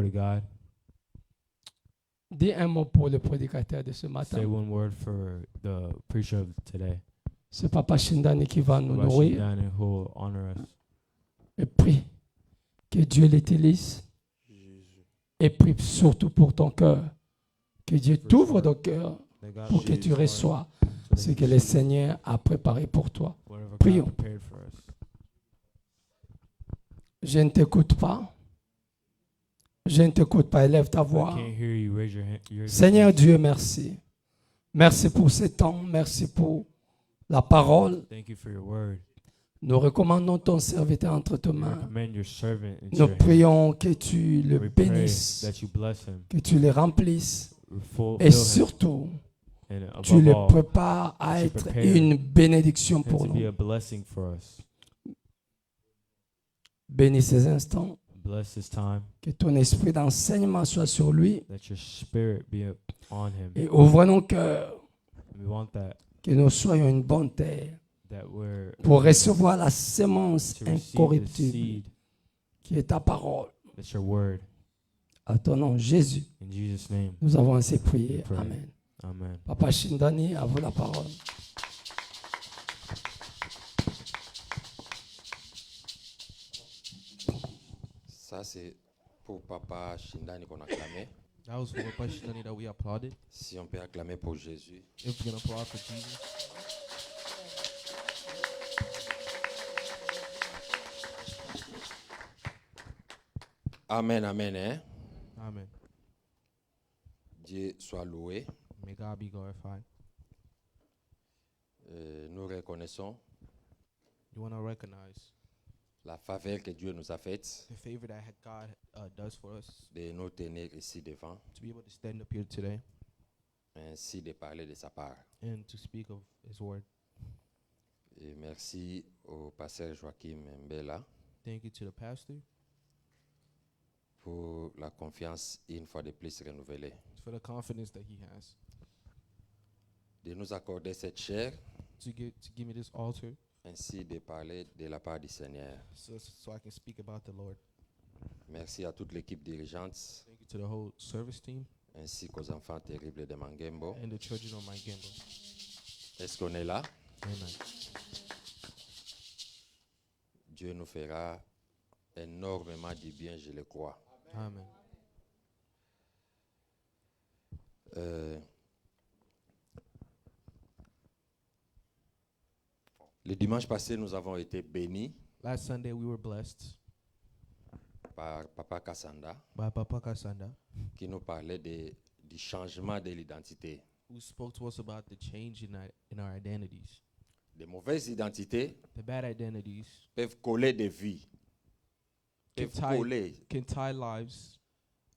word of God. Dis un mot pour le prédicateur de ce matin. Say one word for the preacher of today. C'est Papa Shindani qui va nous About nourrir. Shindani, who will honor us. Et prie que Dieu l'utilise. Et prie surtout pour ton cœur. Que Dieu t'ouvre ton cœur That God pour que will tu reçois so ce that que He le should Seigneur a préparé pour toi. whatever Prions. God prepared for us. Je ne t'écoute pas. Je ne t'écoute pas. Élève ta I voix. can't hear you. Raise your hand. Seigneur Dieu, merci. Merci pour ce temps. Merci pour la parole. Thank you for your word. Nous recommandons ton serviteur entre tes We mains. recommend your servant into Nous your hands. prions que tu le We pray bénisses, that you bless him, que tu le remplisses fulfill et him, surtout, and tu above le all, prépares à tu être prépares une bénédiction and pour to be nous. a blessing for us. Bénis ces instants, Bless this time, que ton esprit d'enseignement soit sur lui that your spirit be on him. et ouvre nos cœurs, We want that que nous soyons une bonne terre we're pour recevoir la sémence to receive the incorruptible seed. qui est ta parole. That's your word. À ton nom, Jésus, In Jesus' name, nous avons ainsi prié. Pray. Amen. amen. Papa Shindani, à vous la parole. Ça, c'est pour Papa Shindani qu'on a acclamé. That was for Papa Shindani that we applauded. Si on peut acclamer pour Jésus. If we can applaud for Jesus. Amen, amen. Hein? Amen. Dieu soit loué. May God be glorified. Nous reconnaissons You want to recognize la faveur que Dieu nous a faite the favor that God does for us de nous tenir ici devant, to be able to stand up here today ainsi de parler de sa part. and to speak of His word. Et merci au pasteur Joachim Mbela Thank you to the pastor pour la confiance une fois de plus renouvelée, for the confidence that he has de nous accorder cette chair, to give me this altar ainsi de parler de la part du Seigneur. so I can speak about the Lord. Merci à toute l'équipe dirigeante, Thank you to the whole service team ainsi qu'aux enfants terribles de Mangembo. and the children of my Gambo. Est-ce qu'on est là? Amen. Dieu nous fera énormément du bien, je le crois. Amen. Le dimanche passé, nous avons été bénis Last Sunday we were blessed par Papa Kassanda by Papa Kasanda, qui nous parlait du changement de l'identité. who spoke to us about the change in our identities. Les mauvaises identités The bad identities peuvent coller des vies, can peuvent coller tie lives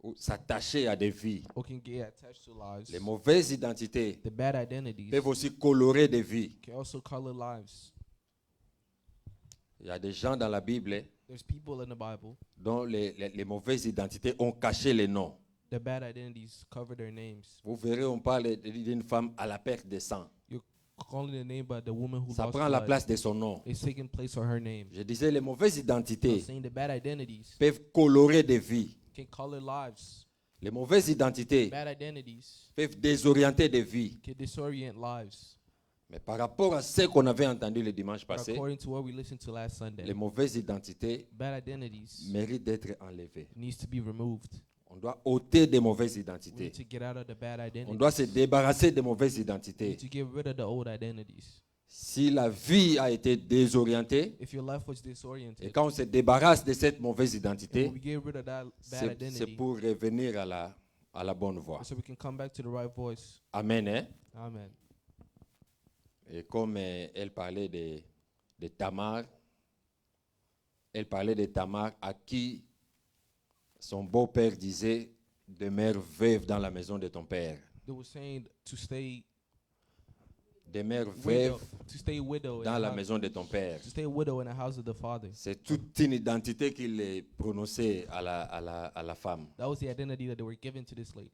ou s'attacher à des vies. or can get attached to lives. Les mauvaises identités The bad identities peuvent aussi colorer des vies. can also color lives. Il y a des gens dans la Bible There's people in the Bible, dont les mauvaises identités ont caché les noms. the bad identities cover their names. Vous verrez, on parle d'une femme à la perte de sang. You're calling the name by the woman who Ça lost prend la blood. place de son nom. It's taking place of her name. Je disais, les mauvaises I'm identités saying the bad identities peuvent colorer des vies. can color lives. Les mauvaises identités Bad identities peuvent désorienter des vies. can disorient lives. Mais par rapport à ce qu'on avait entendu le dimanche But passé, according to what we listened to last Sunday, les mauvaises identités bad identities méritent d'être enlevées. needs to be removed. On doit ôter des mauvaises We identités. need to get out of the bad On identities. doit se débarrasser des mauvaises We identités. need to get rid of the old identities. Si la vie a été désorientée, If your life was et disoriented, quand on se débarrasse de cette mauvaise and identité, when we get rid of that bad c'est identity, pour revenir à la bonne voie. so we can come back to the right voice. Amen. Hein? Amen. Et comme elle parlait de Tamar, elle parlait de Tamar à qui son beau-père disait demeure veuve dans la maison de ton père. They were saying to stay Demeure widow, veuve to stay widow, dans in la the house, maison de ton père. to stay widow in the house of the father. C'est toute une identité qu'il est prononcée à la femme. That was the identity that they were given to this lady.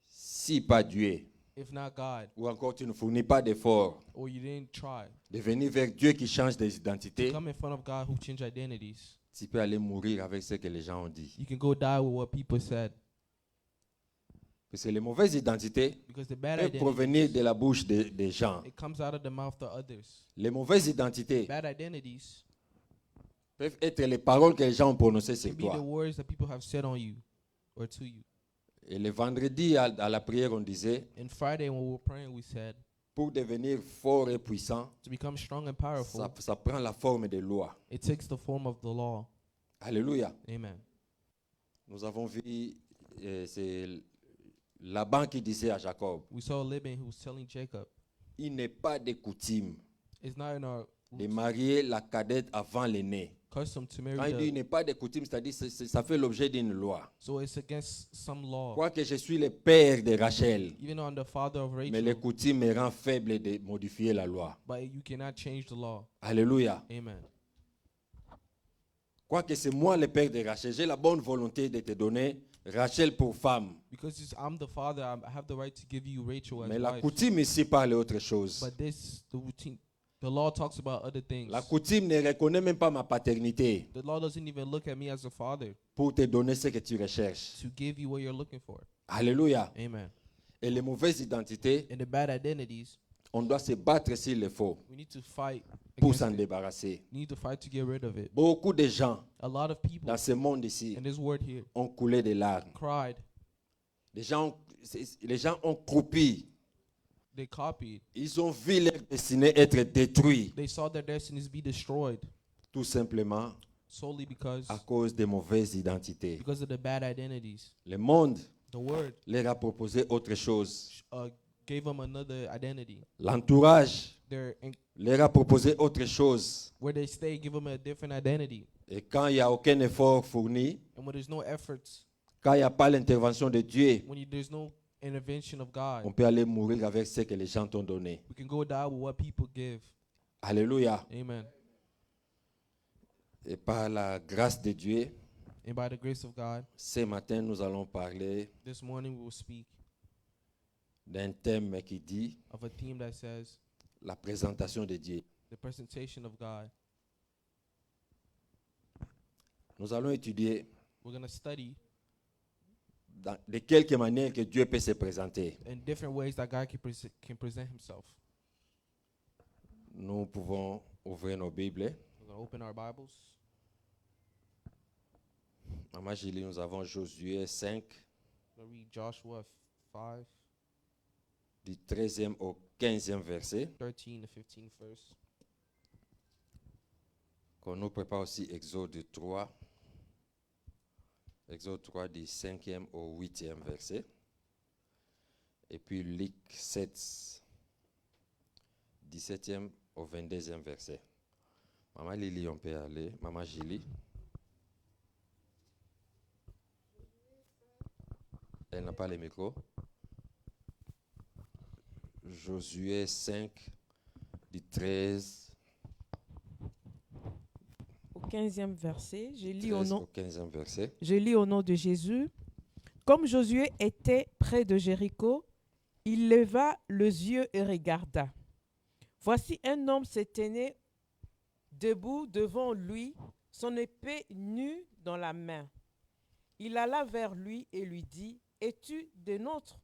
Si pas Dieu, If not God, ou encore tu ne fournis pas d'efforts or you didn't try de venir vers Dieu qui change des to identités, come in front of God who changed identities, tu peux aller mourir avec ce que les gens ont dit. You can go die with what people said. Parce que les mauvaises identités Because the bad peuvent provenir identities, de la bouche des gens. it comes out of the mouth of others. Les mauvaises identités Bad identities peuvent être les paroles que les gens ont prononcées sur can be the toi. words that people have said on you or to you. Et le vendredi, à la prière, on disait, And Friday when we were praying, we said, pour devenir fort et puissant, to become strong and powerful, ça prend la forme des lois. it takes the form of the law. Alléluia. Amen. Nous avons vu, c'est Laban qui disait à Jacob, We saw Laban who was telling Jacob, il n'est pas de coutume it's not in our de marier la cadette avant l'aîné. custom to Quand marry il dit il the, n'est pas de coutume, c'est-à-dire ça fait l'objet d'une loi. so it's against some law. Quoique je suis le père de Rachel, Even though I'm the father of mais les Rachel, coutumes me rendent faible de modifier la loi. but you cannot change the law. Alléluia. Amen. Quoique c'est moi le père de Rachel, j'ai la bonne volonté de te donner Rachel pour femme. Because I'm the father, I have the right to give you Rachel as Mais la wife. coutume ici parle autre chose. But the routine, the law talks about other things. La coutume ne reconnaît même pas ma paternité The law doesn't even look at me as a father pour te donner ce que tu recherches. to give you what you're looking for. Alléluia. Amen. Et les mauvaises identités, And the bad identities, on doit se battre s'il le faut we need to fight pour against s'en it. débarrasser. We need to fight to get rid of it. Beaucoup de gens A lot of people dans ce monde ici in this world here ont coulé des larmes. cried, Les gens ont croupi. they copied, Ils ont vu leur destinée être détruite. they saw their destinies be destroyed Tout simplement solely because à cause des mauvaises identités. of the bad identities. Le monde The word leur a proposé autre chose. gave them another identity. L'entourage They're leur a proposé autre chose. where they stay, give them a different identity. Et quand il n'y a aucun effort fourni, And when there's no efforts, quand il n'y a pas l'intervention de Dieu, when there's no intervention of God, on peut aller mourir avec ce que les gens t'ont donné. we can go die with what people give. Alléluia. Amen. Et par la grâce de Dieu, And by the grace of God, ce matin, nous allons parler this morning we will speak d'un thème qui dit of a theme that says la présentation de Dieu. the presentation of God. Nous allons étudier We're going to study de quelque manière que Dieu peut se présenter. in different ways that God can present himself. Nous pouvons ouvrir nos Bibles. We're going to open our Bibles. Maman Julie, nous avons Josué 5, We're going to read Joshua 5, du 13e au 15e verset. 13 to 15 verse. Qu'on nous prépare aussi Exode 3. Exode 3 du 5e au 8e verset. Et puis Luc 7, 17e au 22e verset. Maman Lily, on peut aller. Maman Julie. Elle n'a pas le micro. Josué 5, du 13 Au 15e verset, je lis 13 au 15e verset. je lis au nom de Jésus. Comme Josué était près de Jéricho, il leva les yeux et regarda. Voici un homme se tenait debout devant lui, son épée nue dans la main. Il alla vers lui et lui dit, « Es-tu de nôtres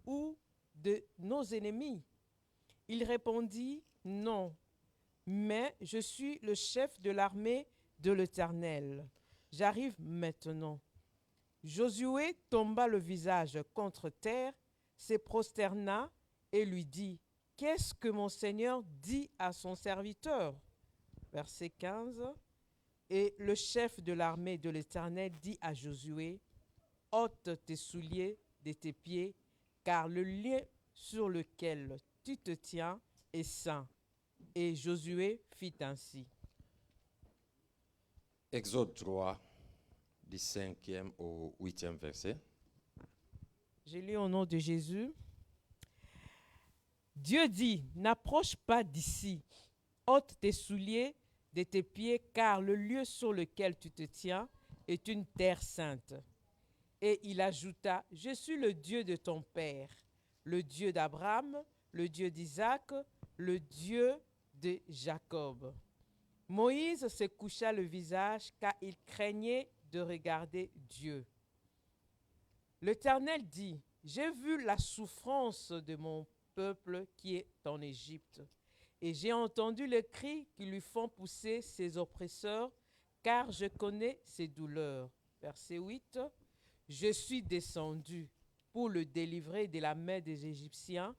ou de nos ennemis ?» Il répondit, « Non, mais je suis le chef de l'armée de l'Éternel. J'arrive maintenant. » Josué tomba le visage contre terre, se prosterna et lui dit, « Qu'est-ce que mon Seigneur dit à son serviteur ?» Verset 15. Et le chef de l'armée de l'Éternel dit à Josué, « Ôte tes souliers de tes pieds, car le lieu sur lequel tu te tiens est saint. » Et Josué fit ainsi. Exode 3, du 5e au 8e verset. Je lis au nom de Jésus. Dieu dit, « N'approche pas d'ici, ôte tes souliers de tes pieds, car le lieu sur lequel tu te tiens est une terre sainte. » Et il ajouta, « Je suis le Dieu de ton père, le Dieu d'Abraham, le Dieu d'Isaac, le Dieu de Jacob. » Moïse se coucha le visage car il craignait de regarder Dieu. L'Éternel dit, j'ai vu la souffrance de mon peuple qui est en Égypte, et j'ai entendu les cris qui lui font pousser ses oppresseurs, car je connais ses douleurs. Verset 8. Je suis descendu pour le délivrer de la main des Égyptiens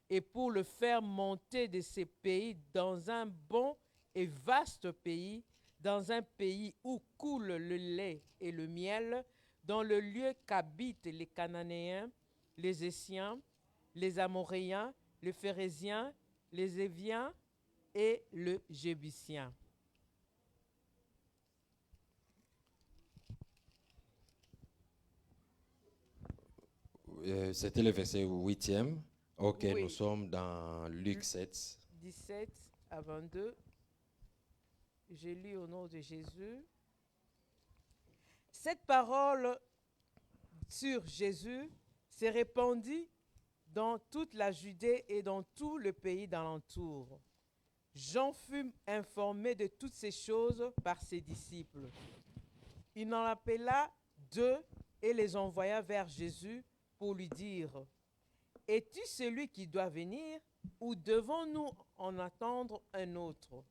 et pour le faire monter de ces pays dans un bon et vaste pays, dans un pays où coule le lait et le miel, dans le lieu qu'habitent les Cananéens, les Essiens, les Amoréens, les Phérésiens, les Éviens et le Jébusien. C'était le verset 8e. Ok, Oui. nous sommes dans Luc 7. 17 à 22. Je lis au nom de Jésus. Cette parole sur Jésus s'est répandue dans toute la Judée et dans tout le pays d'alentour. Jean fut informé de toutes ces choses par ses disciples. Il en appela 2 et les envoya vers Jésus pour lui dire, « Es-tu celui qui doit venir ou devons-nous en attendre un autre ?»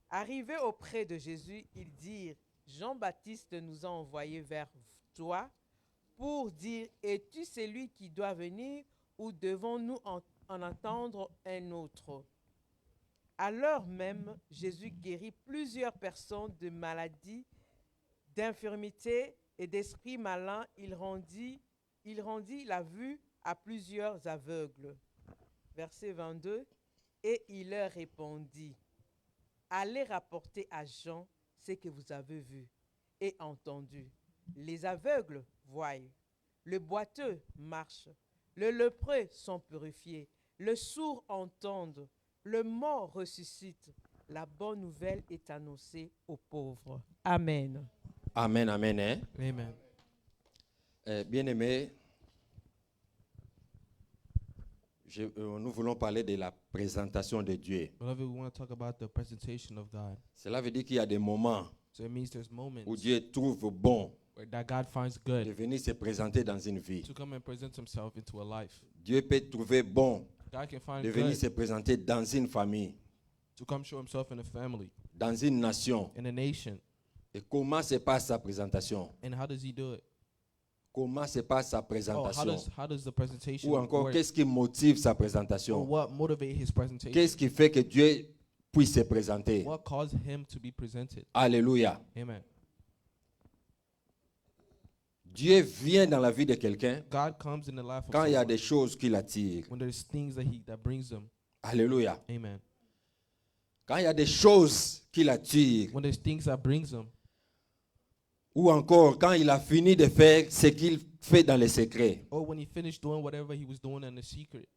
Arrivés auprès de Jésus, ils dirent, « Jean-Baptiste nous a envoyés vers toi pour dire, es-tu celui qui doit venir ou devons-nous en attendre un autre ?» À l'heure même, Jésus guérit plusieurs personnes de maladies, d'infirmités et d'esprits malins. Il rendit la vue à plusieurs aveugles. Verset 22. Et il leur répondit, allez rapporter à Jean ce que vous avez vu et entendu. Les aveugles voient, le boiteux marche, le lépreux sont purifiés, le sourd entendent, le mort ressuscite. La bonne nouvelle est annoncée aux pauvres. Amen. Amen, amen. Hein? Amen. Bien-aimés, nous voulons parler de la présentation de Dieu. Beloved, we want to talk about the presentation of God. Cela veut dire qu'il y a des moments So it means there's moments où Dieu trouve bon that God finds de good venir se présenter dans une vie. to come and present himself into a life. Dieu peut trouver bon God can find de venir good se présenter dans une famille, to come show himself in a family, dans une nation. in a nation. Et comment se passe sa présentation? And how does he do it? Comment se passe sa Oh, présentation? how does the presentation Ou encore, work? qu'est-ce qui motive sa Or présentation? what motivates his presentation? Qu'est-ce qui fait que Dieu puisse se présenter? What caused him to be presented? Alléluia. Amen. Dieu vient dans la vie de quelqu'un God comes in the life of quand il y a someone des choses qui l'attirent. when there's things that brings them. Alléluia. Amen. Quand il y a des choses qui l'attirent. When there's things that brings them. Ou encore quand il a fini de faire ce qu'il fait dans les secrets. Or when he finished doing whatever he was doing in the secret.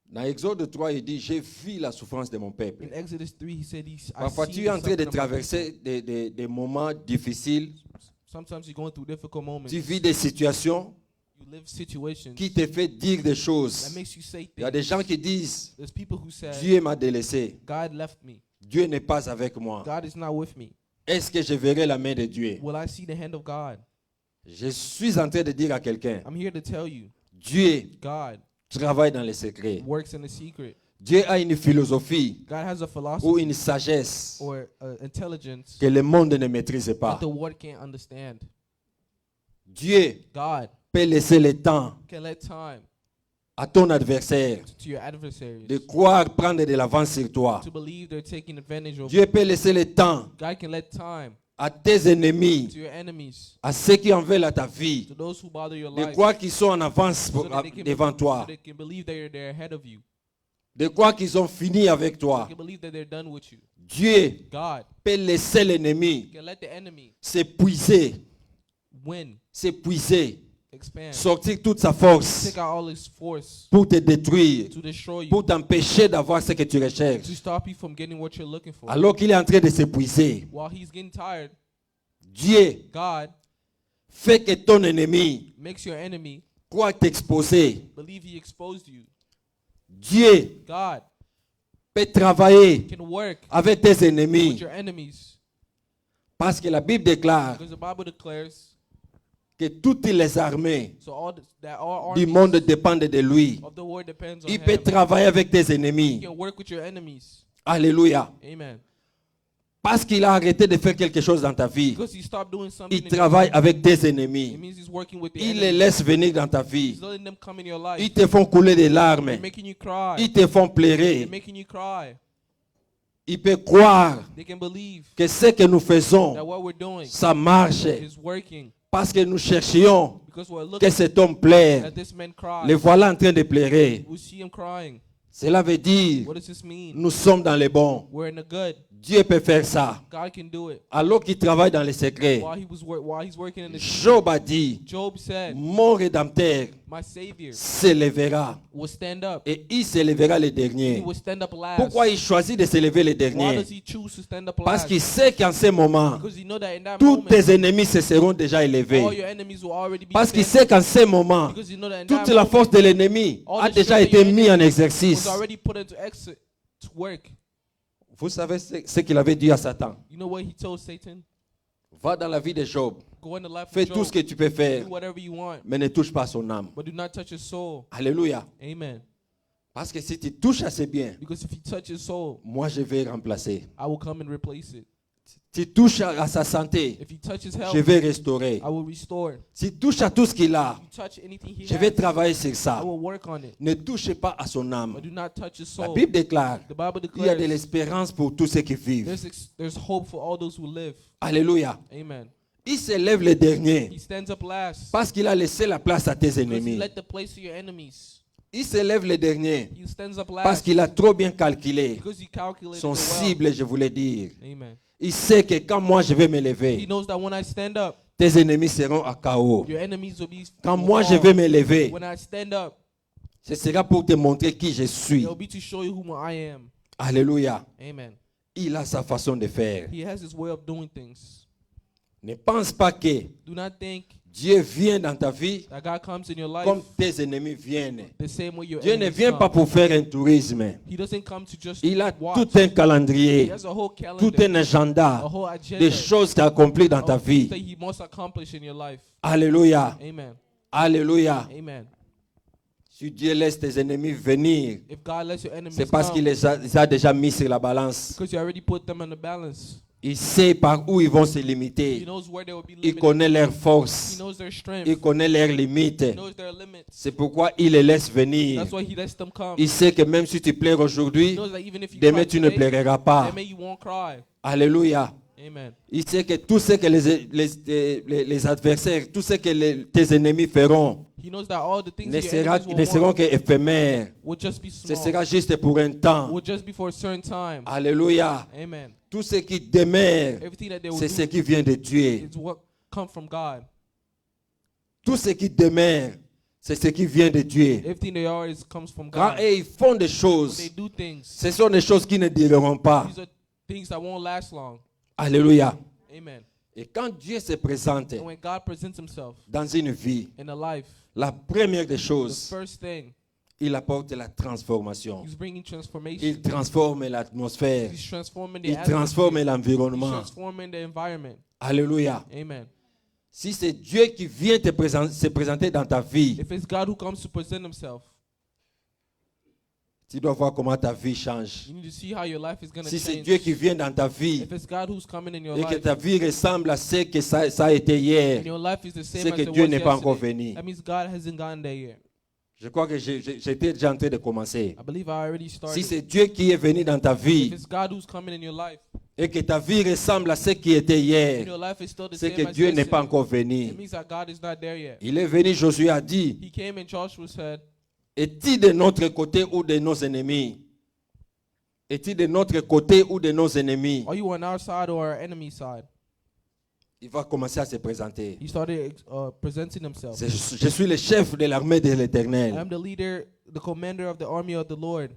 Dans Exode 3, il dit, j'ai vu la souffrance de mon peuple. In Exodus 3, he said, I Parfois, seen tu es the en train de suffering of my traverser des moments difficiles. people. Sometimes you're going through difficult moments. Tu vis des situations You live situations qui te fait dire des that choses. makes you say Il y a des things. gens qui disent, There's people who say, Dieu m'a délaissé. God left me. Dieu n'est pas avec moi. God is not with me. Est-ce que je verrai la main de Dieu? Will I see the hand of God? Je suis en train de dire à quelqu'un, I'm here to tell you, Dieu God travaille dans les secrets. works in the secret. Dieu a une philosophie God has a ou philosophy une sagesse or intelligence que le monde ne maîtrise pas. that the world can't understand. Dieu God peut laisser le temps can let time à ton adversaire to your adversaries de croire prendre de l'avance sur toi. to believe they're taking advantage of Dieu peut laisser le temps God can let time à tes ennemis, to your enemies, à ceux qui en veulent à ta vie, to those who bother your de life, croire qu'ils sont en avance so that they can devant toi, so they can believe they're ahead of you, de croire qu'ils ont fini avec toi. they can believe that they're done with you. Dieu God peut laisser l'ennemi can let the enemy s'épuiser, win, expand, sortir toute sa force take out all his force pour te détruire, to destroy you, pour t'empêcher d'avoir ce que tu recherches. to stop you from getting what you're looking for. Alors qu'il est en train de s'épuiser, While he's getting tired, Dieu God fait que ton ennemi makes your enemy croit t'exposer. believe he exposed you. Dieu God peut travailler can work avec tes ennemis. with your enemies. Parce que la Bible déclare Because the Bible declares, que toutes les armées so that all du armies monde dépendent de lui. of the world depends on Il him. peut travailler avec tes You ennemis. can work with your enemies. Alléluia. Amen. Parce qu'il a arrêté de faire quelque chose dans ta vie. Because he stopped doing something Il in your travaille life, avec tes it ennemis. means he's working with the Il les enemies. laisse venir dans ta vie. He's letting them come in your life. Ils te font couler des larmes. They're making you cry. Ils te font They're pleurer. making you cry. Il peut croire They can believe que ce que nous faisons, that what we're doing ça marche. is working. Parce que nous cherchions Because we're que looking cet homme plaire. at this man cry. Le voilà en train de pleurer. We see him crying. Cela veut dire, What does this mean? nous sommes dans les bons. We're in the good. Dieu peut faire ça. God can do it. Alors qu'il travaille dans les secrets. While he's working in the Job a dit, Job said, mon rédempteur my Savior s'élèvera. will stand up. Et il s'élèvera le He dernier. will stand up last. Pourquoi il choisit de s'élever le Why dernier? does he choose to stand up Parce last? qu'il sait qu'en ce moment, Because he know that in that tous moment, tes ennemis se seront déjà all élevés. your enemies will already be Parce qu'il standing. sait qu'en ce moment, Because you know that in toute that la moment, force de l'ennemi all a the déjà strength été of your mise en enemy exercice. was already put into to work. Vous savez ce qu'il avait dit à Satan? You know what he told Satan? Va dans la vie de Job. Go in the life Fais of tout Job. ce que tu peux faire, Do whatever you want, mais ne touche pas son âme. but do not touch his soul. Alléluia. Amen. Parce que si tu touches à ses biens, Because if you touch his soul, moi je vais remplacer. I will come and replace it. Si tu touches à sa santé, If you touch his health, je vais restaurer. I will restore. Si tu touches à tout ce qu'il a, If you touch anything he je vais has, travailler sur I ça. will work on it. Ne touchez pas à son âme. But do not touch his La soul. Bible déclare, The Bible il y a de declares l'espérance pour tous ceux qui vivent. there's hope for all those who live. Alléluia. Amen. Il s'élève le dernier He stands up last. parce qu'il a laissé la place à tes Because he ennemis. let the place to your enemies. Il s'élève le dernier He stands up parce last. qu'il a trop bien calculé Because he calculated son it well. cible, je voulais dire. Amen. Il sait que quand moi je vais He m'élever, knows that when I stand up, tes ennemis seront à KO. your enemies will be. Quand will moi je fall. vais m'élever, When I stand up, ce sera pour te montrer qui je suis. it'll be to show you who I am. Alléluia. Amen. Il a sa façon de faire. He has his way of doing things. Ne pense pas que Do not think Dieu vient dans ta vie that God comes in your life comme tes ennemis viennent. the same way your Dieu ne enemies vient come. pas pour faire un tourisme. He doesn't come to just Il a watch. tout un He calendrier, has a whole tout calendar, un agenda a whole agenda des choses qu'il a accomplies dans ta of things vie. that he must accomplish in your life. Alléluia. Amen. Alléluia. Amen. Si Dieu laisse tes ennemis venir, If God lets your enemies c'est parce come, qu'il les a déjà mis sur la balance. because you already put them on the balance. Il sait par où ils vont se He limiter. knows where they will be Il limited. connaît leurs He forces. knows their strength. Il connaît leurs limites. He knows their limits. C'est pourquoi il les laisse venir. That's why he lets them come. Il sait que même si tu pleures He aujourd'hui, knows that even if you demain cry tu ne today, pleureras pas. demain you won't cry. Alléluia. Amen. Il sait que tout ce que les adversaires, tout ce que tes ennemis feront He knows that all the things ne, your enemies will ne seront want qu'éphémères. will just be Ce small. sera juste pour un temps. Will just be for a certain time. Alléluia. Amen. Tout ce qui demeure, Everything that they will c'est ce do qui vient de Dieu. is what come from God. Tout ce qui demeure, c'est ce qui vient de Dieu. Everything they are comes from Quand God. ils font des When choses, they do things, ce sont des choses qui ne dureront pas. these are things that won't last long. Alléluia. Amen. Et quand Dieu se présente And when God presents himself dans une vie, in a life, la première des the choses, first thing, il apporte la transformation. he's bringing transformation. Il transforme l'atmosphère. He's transforming the Il transforme atmosphere. He's l'environnement. transforming the environment. Alléluia. Amen. Si c'est Dieu qui vient se présenter dans ta vie, If it's God who comes to present himself, tu dois voir comment ta vie change. you need to see how your life is going to Si c'est change. Dieu qui vient dans ta vie If it's God who's coming in your et que life, ta vie ressemble à ce que ça a été hier, and your life is the same c'est as que it Dieu was n'est pas encore yesterday, venu. that means God hasn't gotten there yet. Je crois que j'étais déjà en train de commencer. I believe I already started. Si c'est Dieu qui est venu dans ta If vie it's God who's coming in your life, et que ta vie ressemble à ce qui était and hier, your life is still the c'est same que as Dieu n'est pas yesterday, encore it venu. means that God is not there yet. Il est venu, Josué a dit, He came and Joshua said, est-il de notre côté ou de nos ennemis? Est-il de notre côté ou de nos ennemis? are you on our side or our enemy's side? Il va commencer à se présenter. He started presenting himself. Je suis le chef de l'armée de I l'Éternel. am the leader, the commander of the army of the Lord.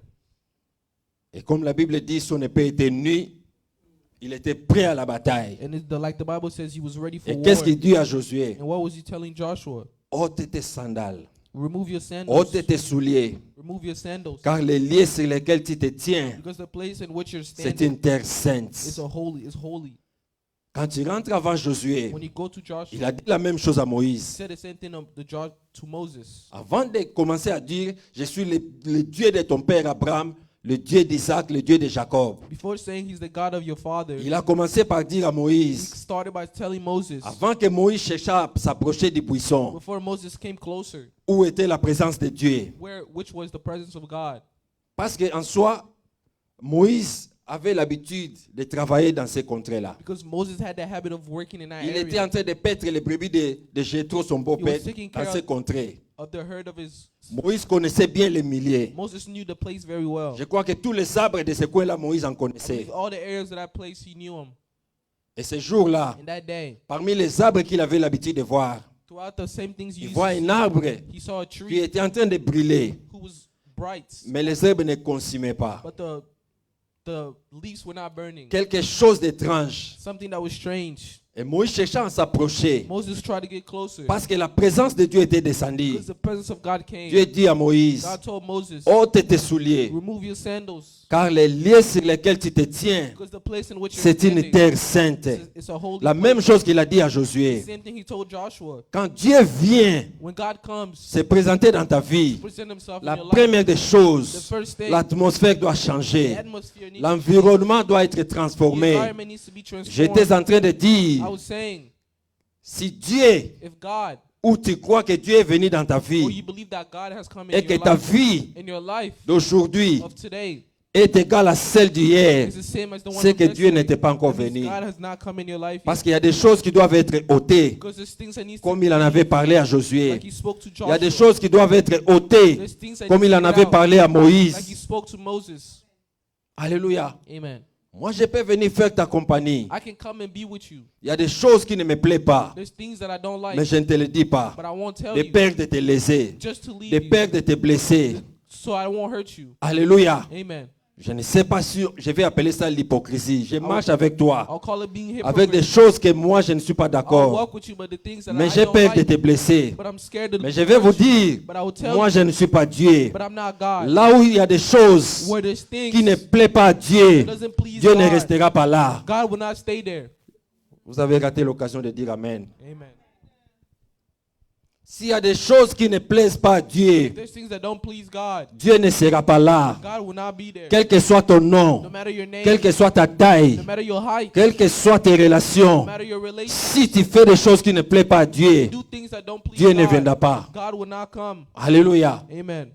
Et comme la Bible dit, son épée était nue, il était prêt à la bataille. And like the Bible says, he was ready for Et war. qu'est-ce qu'il dit à Josué? And what was he telling Joshua? Ôte tes sandales, Remove your ôte sandals. tes souliers, Remove your sandals. car les lieux sur lesquels tu te tiens, Because the place in which you're c'est standing une terre is sainte. is holy. Quand tu rentres avant Josué, When you go to Joshua, il a dit la même chose à he Moïse. said the same thing to Moses. Avant de commencer à dire, je suis le Dieu de ton père Abraham, le Dieu d'Isaac, le Dieu de Jacob. Before saying he's the God of your father, Il a commencé par dire à he Moïse, started by telling Moses, avant que Moïse cherchât à s'approcher du buisson, before Moses came closer, où était la présence de Dieu. which was the presence of God. Parce qu'en soi, Moïse avait l'habitude de travailler dans ces contrées-là. Because Moses had the habit of working in that Il était area en train de paître les brebis de Jéthro, son beau-père, He was taking dans care ces of- contrées. of the herd of his. Moïse connaissait bien les milliers. Moses knew the place very well. Je crois que tous les arbres de ce coin-là, Moïse en connaissait. With all the areas of that place, he knew them. Et ce jour-là, In that day, parmi les arbres qu'il avait l'habitude de voir, throughout the same things he il used voit to un see, arbre he saw a qui tree était en train de brûler, who was bright, mais les herbes ne consumaient pas. but the leaves were not burning. Quelque chose d'étrange. Something that was strange. Et Moïse cherchant à s'approcher, Moses tried to get closer parce que la présence de Dieu était descendue. because the presence of God came. Dieu dit à Moïse, God told Moses, ôte tes souliers, remove your sandals car les lieux sur lesquels tu te tiens, because the place in which you're c'est une standing, terre sainte. it's a holy La place. même chose qu'il a dit à The Josué. same thing he told Joshua. Quand Dieu vient When God comes, se présenter dans ta vie, present himself la in your life, première des the choses, first thing, l'atmosphère doit the changer. atmosphere needs L'environnement doit être to be, the transformé. environment needs to be transformed. J'étais en train de dire, I was saying, si Dieu, if God, ou tu crois que Dieu est venu dans ta or you vie, believe that God has come et in que your ta life, vie in your life d'aujourd'hui of today, est égale à celle d'hier, is the same as the one c'est of que Dieu yesterday, n'était pas encore that means venu. God has not come in your life Parce yet. qu'il y a des choses qui doivent être ôtées, Because there's things that needs comme to il en avait parlé à Josué. like he spoke to Il y a des Joshua. choses qui doivent être ôtées, There's things that comme need il to en get avait out, parlé à like he Moïse. spoke to Moses. Alléluia. Amen. Moi, je peux venir faire ta compagnie. I can come and be with you. Il y a des choses qui ne me plaisent pas, There's things that I don't like, mais je ne te le dis pas. but I won't tell De you peur de te léser, just to leave de you, peur de te blesser. so I won't hurt you. Alléluia. Amen. Je ne sais pas si je vais appeler ça l'hypocrisie. Je marche avec toi, I'll call it being avec des hypocrite. choses que moi je ne suis pas I'll d'accord. walk with you, but the things that Mais I j'ai don't peur de like, te blesser. but I'm scared to Mais je vais vous hurt you. dire, But I will tell moi you, je ne suis pas Dieu. but I'm not God. Là où il y a des choses Where there's things qui ne plaisent pas à Dieu, that doesn't please Dieu ne God, restera pas là. God will not stay there. Vous avez raté l'occasion de dire Amen. Amen. S'il y a des choses qui ne plaisent pas à Dieu, There's things that don't please God. Dieu ne sera pas là. God will not be there. Quel que soit ton nom, No matter your name, quelle que soit ta taille, no matter your height, quelles que soient tes no relations, matter your relation, si tu fais des choses qui ne plaisent pas à Dieu, do things that don't please Dieu ne God, viendra pas. God will not come. Alléluia. Amen.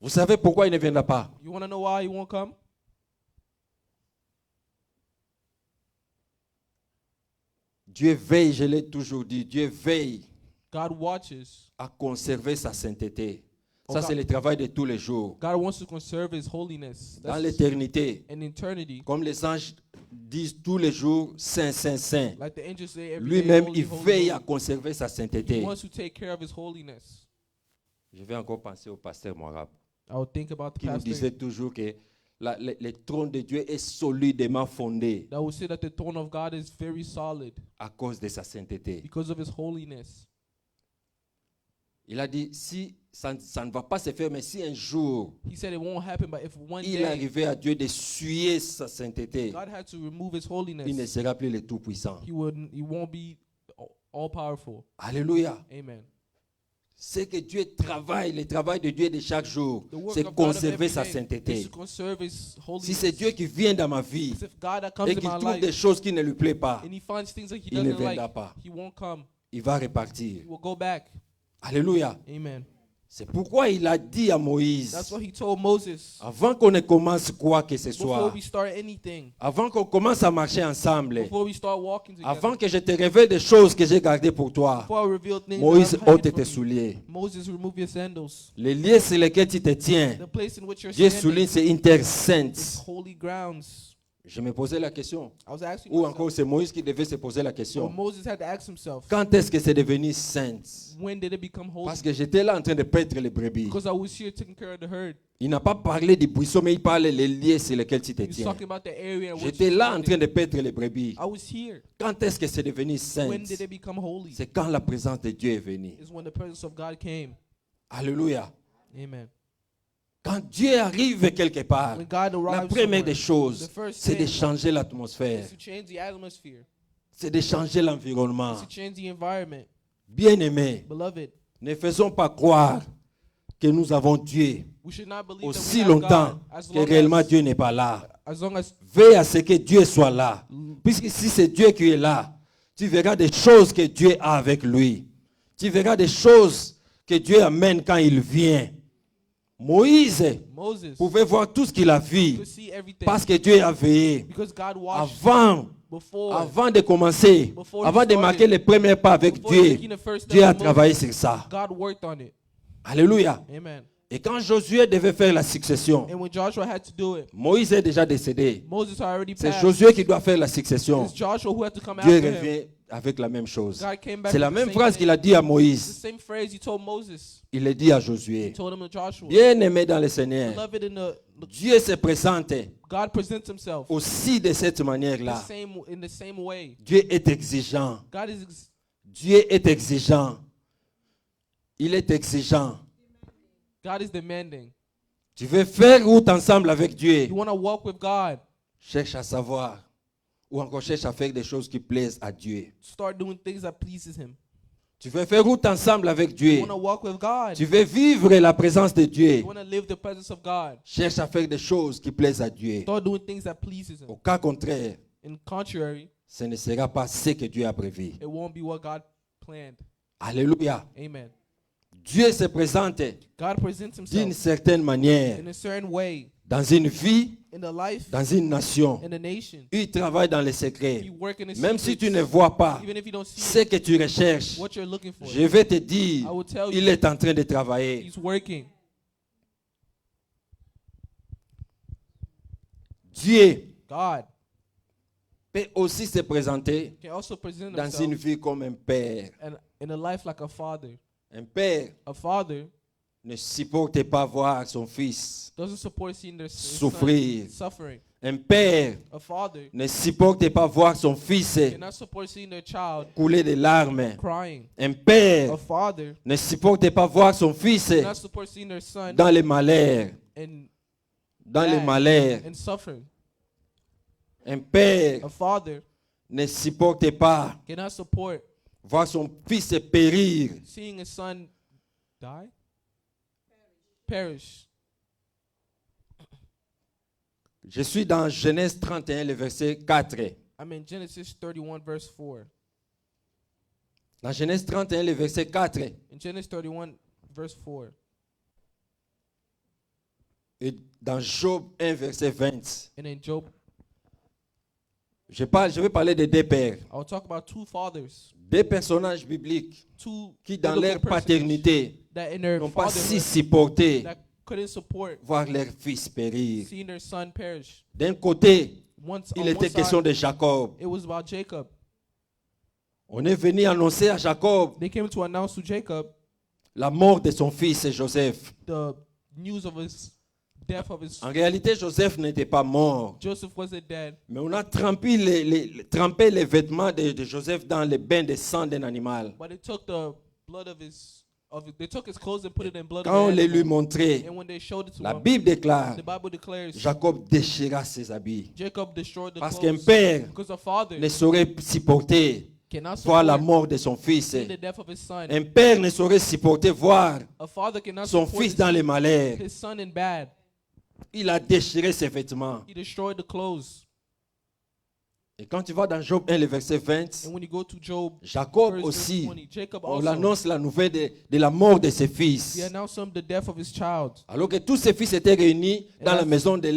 Vous savez pourquoi il ne viendra pas? You want to know why he won't come? Dieu veille, je l'ai toujours dit, Dieu veille God watches. à conserver sa sainteté. Ça, Oh, c'est God. le travail de tous les jours. God wants to conserve his holiness. Dans That's l'éternité, in eternity. comme les anges disent tous les jours, Saint, Saint, Saint. Like the angels say every Lui-même, day, holy, il holy, veille à holy. conserver sa He sainteté. wants to take care of his holiness. Je vais encore penser au pasteur Moirab, I would think about the qui nous pastor disait toujours que le trône de Dieu est solidement fondé that would say that the throne of God is very solid à cause de sa sainteté. because of his holiness. Il a dit, si ça ne va pas se faire, mais si un jour, He said it won't happen, but if one il day arrivait à Dieu d'essuyer sa sainteté, God had to remove his il ne holiness, sera plus le Tout-Puissant. he won't be all powerful. Alléluia. Amen. C'est que Dieu travaille, le travail de Dieu de chaque jour, The work c'est of God of conserver every sa day is sainteté. to conserve his holiness. Si c'est Dieu qui vient dans ma vie Because if God that comes et in qu'il my trouve des life choses qui ne lui plaisent pas, and he finds things that he il ne doesn't like, viendra pas. he won't come. Il va repartir. He will go back. Alléluia. Amen. C'est pourquoi il a dit à Moïse, That's what he told Moses. avant qu'on ne commence quoi que ce Before soit, we start anything, avant qu'on commence à marcher ensemble, before we start walking together, avant que je te révèle des choses que j'ai gardées pour toi, before I reveal things Moïse, that I've ôte hidden tes from you, souliers. Moses, remove your sandals. Les lieux sur lesquels tu te tiens, The place in which you're Dieu standing souligne, c'est une terre is sainte. holy grounds. Je me posais la question. I was asking Ou myself, encore, c'est Moïse qui devait se poser la so question. Moses had to ask himself, Quand est-ce que c'est devenu sainte? when did it become holy? Parce que j'étais là en train de paître les brebis. Because I was here taking care of the herd. Il n'a pas parlé du buisson, mais il parlait des lieux sur lesquels tu te He was tiens. talking about the area in which J'étais you're là en standing. train de paître les brebis. I was here. Quand est-ce que c'est devenu When sainte? did it become holy? C'est quand la présence de Dieu est venue. Is when the presence of God came. Alléluia. Amen. Quand Dieu arrive quelque part, When God la arrives première somewhere, des choses, the first c'est de thing changer l'atmosphère, is to change the atmosphere, c'est de changer l'environnement. is to change the environment. Bien-aimés, Beloved, ne faisons pas croire que nous avons Dieu we should not believe that aussi we have longtemps God as que long réellement as, Dieu n'est pas là. as long as Veille à ce que Dieu soit là. Puisque si c'est Dieu qui est là, tu verras des choses que Dieu a avec lui. Tu verras des choses que Dieu amène quand il vient. Moïse Moses pouvait voir tout ce qu'il a vu could see everything parce que Dieu a veillé. because God watched Avant before de commencer, Before he avant de started, marquer les premiers pas avec before Dieu, taking the first step Dieu a with travaillé Moses, sur ça. God worked on it. Alléluia. Amen. Et quand Josué devait faire la succession, And when Joshua had to do it, Moïse est déjà décédé. Moses already C'est passed. Josué qui doit faire la succession. It's Joshua who had to come Dieu after him. revient avec la même chose. God came back C'est la with the même same phrase thing. qu'il a dit à The Moïse. same phrase he told Moses. Il l'a dit à He Josué. told him to Joshua. Bien-aimé dans le Seigneur, Beloved, Dieu se présente God presents himself aussi de cette manière-là. in the same way. Dieu est exigeant. God is Dieu est exigeant. Il est exigeant. God is demanding. Tu veux faire route ensemble avec Dieu. You want to walk with God. Cherche à savoir. Ou encore cherche à faire des choses qui plaisent à Dieu. Start doing things that pleases him. Tu veux faire route ensemble avec You Dieu. want to walk with God. Tu veux vivre la présence de Dieu. You want to live the presence of God. Cherche à faire des choses qui plaisent à Dieu. Start doing things that pleases him. Au cas contraire, In contrary, ce ne sera pas ce que Dieu a prévu. it won't be what God planned. Alléluia. Amen. Dieu se présente God presents d'une himself certaine manière in a certain way dans une vie, in the life, dans une nation. in the nation. Il travaille dans les If secrets. you work in the Même si tu secrets, ne vois pas even if you don't see ce que tu recherches, what you're looking for, je vais te dire, I will tell il you est en train de travailler. he's working. Dieu God peut aussi se présenter can also present dans une himself vie comme un père. in a life like a father. Un père A father ne supporte pas voir son fils doesn't support seeing their son souffrir. suffering. Un père A father ne supporte pas voir son fils cannot support seeing their child couler des larmes. crying. Un père A father ne supporte pas voir son fils cannot support seeing their son dans les malheurs. in Dans les bad malheurs. and suffering. Un père A father ne supporte pas cannot support voir son fils périr. seeing a son die, perish. Je suis dans Genèse 31, le verset 4. I'm in Genesis 31 verse 4. Dans Genèse 31, le verset 4. In Genesis 31 verse 4. Et dans Job 1, verset 20. And in Job, Je vais parler de deux pères. I'll talk about two fathers, Deux personnages bibliques two qui, dans biblical leur personages paternité, that in their n'ont pas si fatherhood supporté that couldn't support voir leur fils périr. seeing their son perish. D'un côté, Once il on était one question side, de Jacob. it was about Jacob. On est venu annoncer à Jacob They came to announce to Jacob la mort de son fils Joseph. the news of his death of his En réalité, Joseph n'était pas mort. Joseph wasn't dead, Mais on a trempé trempé les vêtements de Joseph dans le bain de sang d'un animal. but they took the blood of they took his clothes and put it in blood Quand on of les the lui animal. montrait, And when they showed it to la him, Bible déclare, the Bible declares Jacob déchira ses habits. Jacob destroyed the Parce qu'un clothes père because a father ne saurait supporter cannot voir la support mort de son fils. seeing the death of his son. Un père ne saurait supporter voir A father cannot son support fils dans les malheurs. his son in bad. Il a déchiré ses vêtements. He destroyed the clothes. Et quand tu vas dans Job 1, le verset 20, And when you go to Job, Jacob verse aussi, 20, Jacob on also, annonce la nouvelle de la mort de ses he fils. announced him the death of his child. Alors que tous ses fils étaient réunis dans la maison de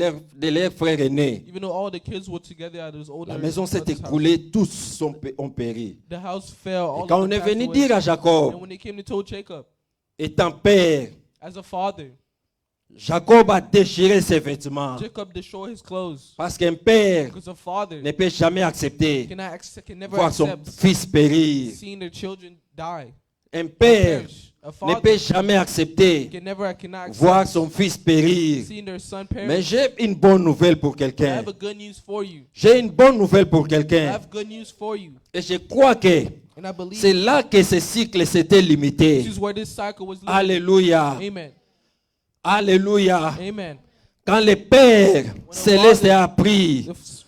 leur frère aîné. Even though all the kids were together at his older La maison s'est brother's house, écroulée, tous ont péri. the house fell. Et All quand of on them est passed venu away. dire à Jacob, And when they came to tell Jacob, étant père, as a father, Jacob a déchiré ses vêtements. Jacob destroyed his clothes Parce qu'un père because a father ne peut jamais accepter can never voir son accept fils périr. seeing their children die. Un père Perish. A ne father peut jamais accepter cannot voir accept son fils périr. seeing their son Mais perish. j'ai une bonne nouvelle pour I quelqu'un. have a good news for you. J'ai une bonne nouvelle pour I quelqu'un. have good news for you. Et je crois que And I believe C'est là que ce cycle s'était limité. this is where this cycle was limited. Alléluia. Amen. Alléluia. Amen. Quand le Père céleste a appris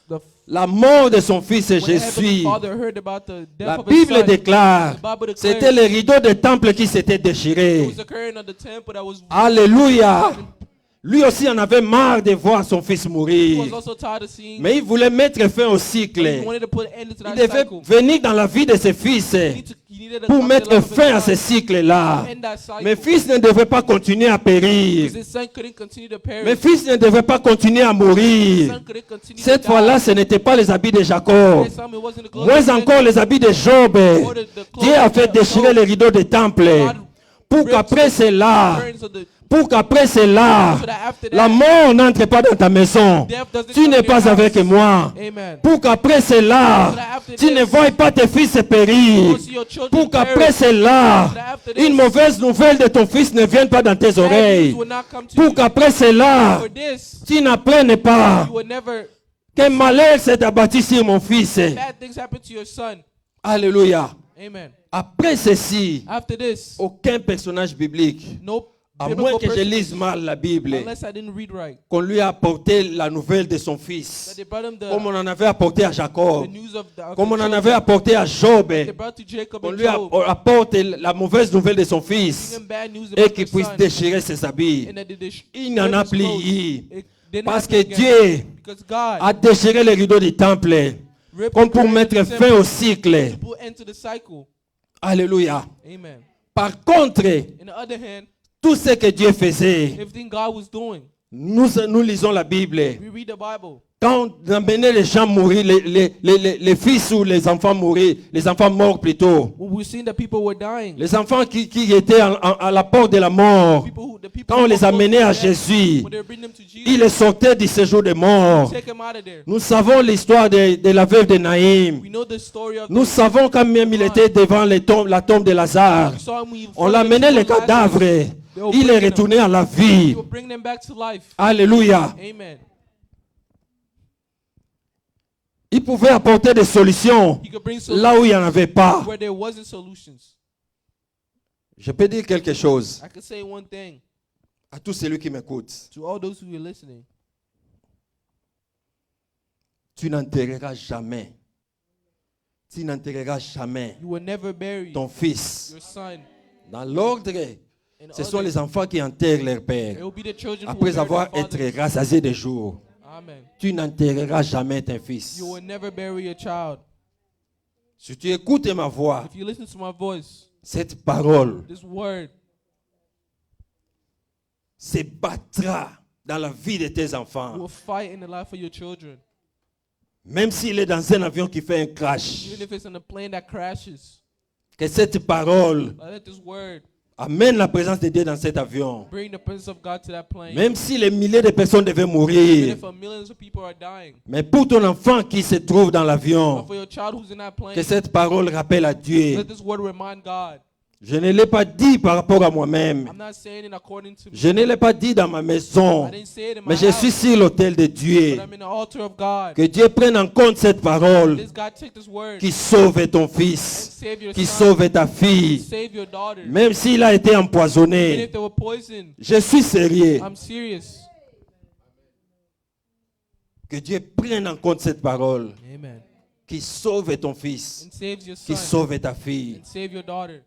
The la mort de son fils when the Heavenly Jésus, Father heard about the death la of his Bible son, déclare, the Bible c'était declares le rideau du temple qui s'était it déchiré. was occurring on the temple that was Alléluia. Lui aussi en avait marre de voir son fils he mourir. was also tired of seeing. Mais il voulait mettre fin au He cycle. wanted to put an end to Il that devait cycle. venir dans la vie de ses fils He needed to pour come to the mettre life of his fin à ce son cycle-là. to end that cycle. Mes fils ne devaient pas continuer à périr. Because his son couldn't continue to perish. Mes fils ne devaient pas continuer à His mourir. son couldn't continue to Cette die. fois-là, ce n'était pas les habits de Jacob. This time it wasn't the clothes Moins of Jacob, encore les habits de Job. or the clothes Dieu a of fait Job. déchirer les rideaux des temples. God Pour ripped qu'après the cela, curtains of the- pour qu'après cela, so that after la that, mort n'entre pas dans ta maison. death doesn't Tu come n'es in your pas house. avec moi. Amen. Pour qu'après cela, tu ne vois pas tes fils périr. Don't see your children Pour qu'après perish. cela, So that after this, une mauvaise nouvelle de ton fils ne vienne pas dans tes bad news oreilles. will not come to Pour you. qu'après cela, For this, tu n'apprennes pas you will never, que malheur s'est abattu sur mon fils. bad things happen to your son. Alléluia. Amen. Après ceci, After this, aucun personnage biblique, no à biblical moins que je person, lise mal la Bible, unless I didn't read right, qu'on lui a apporté la nouvelle de son that fils, they brought him comme on en avait apporté à the Jacob, news of the comme on en children. avait apporté à Job, They brought to Jacob qu'on and lui Job, apporte la mauvaise nouvelle de son fils bring him bad news et about qu'il their puisse son, déchirer ses habits. and that they destroy Il n'en a his plus clothes. eu. It didn't Parce que happen again. Dieu Because God a déchiré les rideaux du temple ripped comme the pour curtain mettre of the fin temple au cycle. to put end to the cycle. Alléluia. Amen. Par contre, On the other hand, tout ce que Dieu faisait, everything God was doing, nous lisons la Bible. we read the Bible. Quand on amenait les gens mourir, les fils ou les enfants mourir, les enfants morts plutôt, When we seen that people were dying, les enfants qui étaient à la porte de la mort, the people quand on who les were close amenait to à death, Jésus, when they were bringing them to Jesus, ils les sortaient du séjour des morts. take them out of there. Nous savons l'histoire de la veuve de Naïm. We know the story of Nous savons quand même il était devant la tombe de Lazare. we saw him when he On fell l'amenait into le the Lazarus. cadavre. Il est retourné à la vie. He will bring them back to life. Alléluia. Amen. Il pouvait apporter des solutions He could bring là où il n'y en avait pas. where there wasn't solutions. Je peux dire quelque chose I could say one thing à tous celui qui m'écoute. to all those who are listening. Tu n'enterreras jamais. Tu n'enterreras jamais You will never bury ton fils. your son. Dans l'ordre, In ce sont order, les enfants qui enterrent leur it père will be the children who après will bury avoir their été fathers. rassasiés de jours. Amen. Tu n'enterreras jamais ton fils. You will never bury your child. Si tu écoutes ma voix, If you listen to my voice, cette parole this word se battra dans la vie de tes will enfants. fight in the life of your children. Même s'il est dans un avion qui fait un crash, Even if it's in a plane that crashes, que cette parole let this word amène la présence de Dieu dans cet avion. bring the presence of God to that plane. Même si les milliers de personnes devaient Even mourir, if millions of people are dying, mais pour ton enfant qui se trouve dans but l'avion, for your child who's in that plane, que cette parole rappelle à Dieu. let this word remind God. Je ne l'ai pas dit par rapport à moi-même. I'm not saying it according to me. Je ne l'ai pas dit dans ma maison. I didn't say it in my Mais je suis house, sur l'autel de Dieu. but I'm in the altar of God. Que Dieu prenne en compte cette parole This God take this word qui sauve ton and fils, save your qui son, sauve ta fille. save your daughter. Même s'il a été Even empoisonné. if they were poisoned, Je suis sérieux. I'm serious. Que Dieu prenne en compte cette parole Amen. qui sauve ton fils, And saves your qui son sauve ta fille. and save your daughter.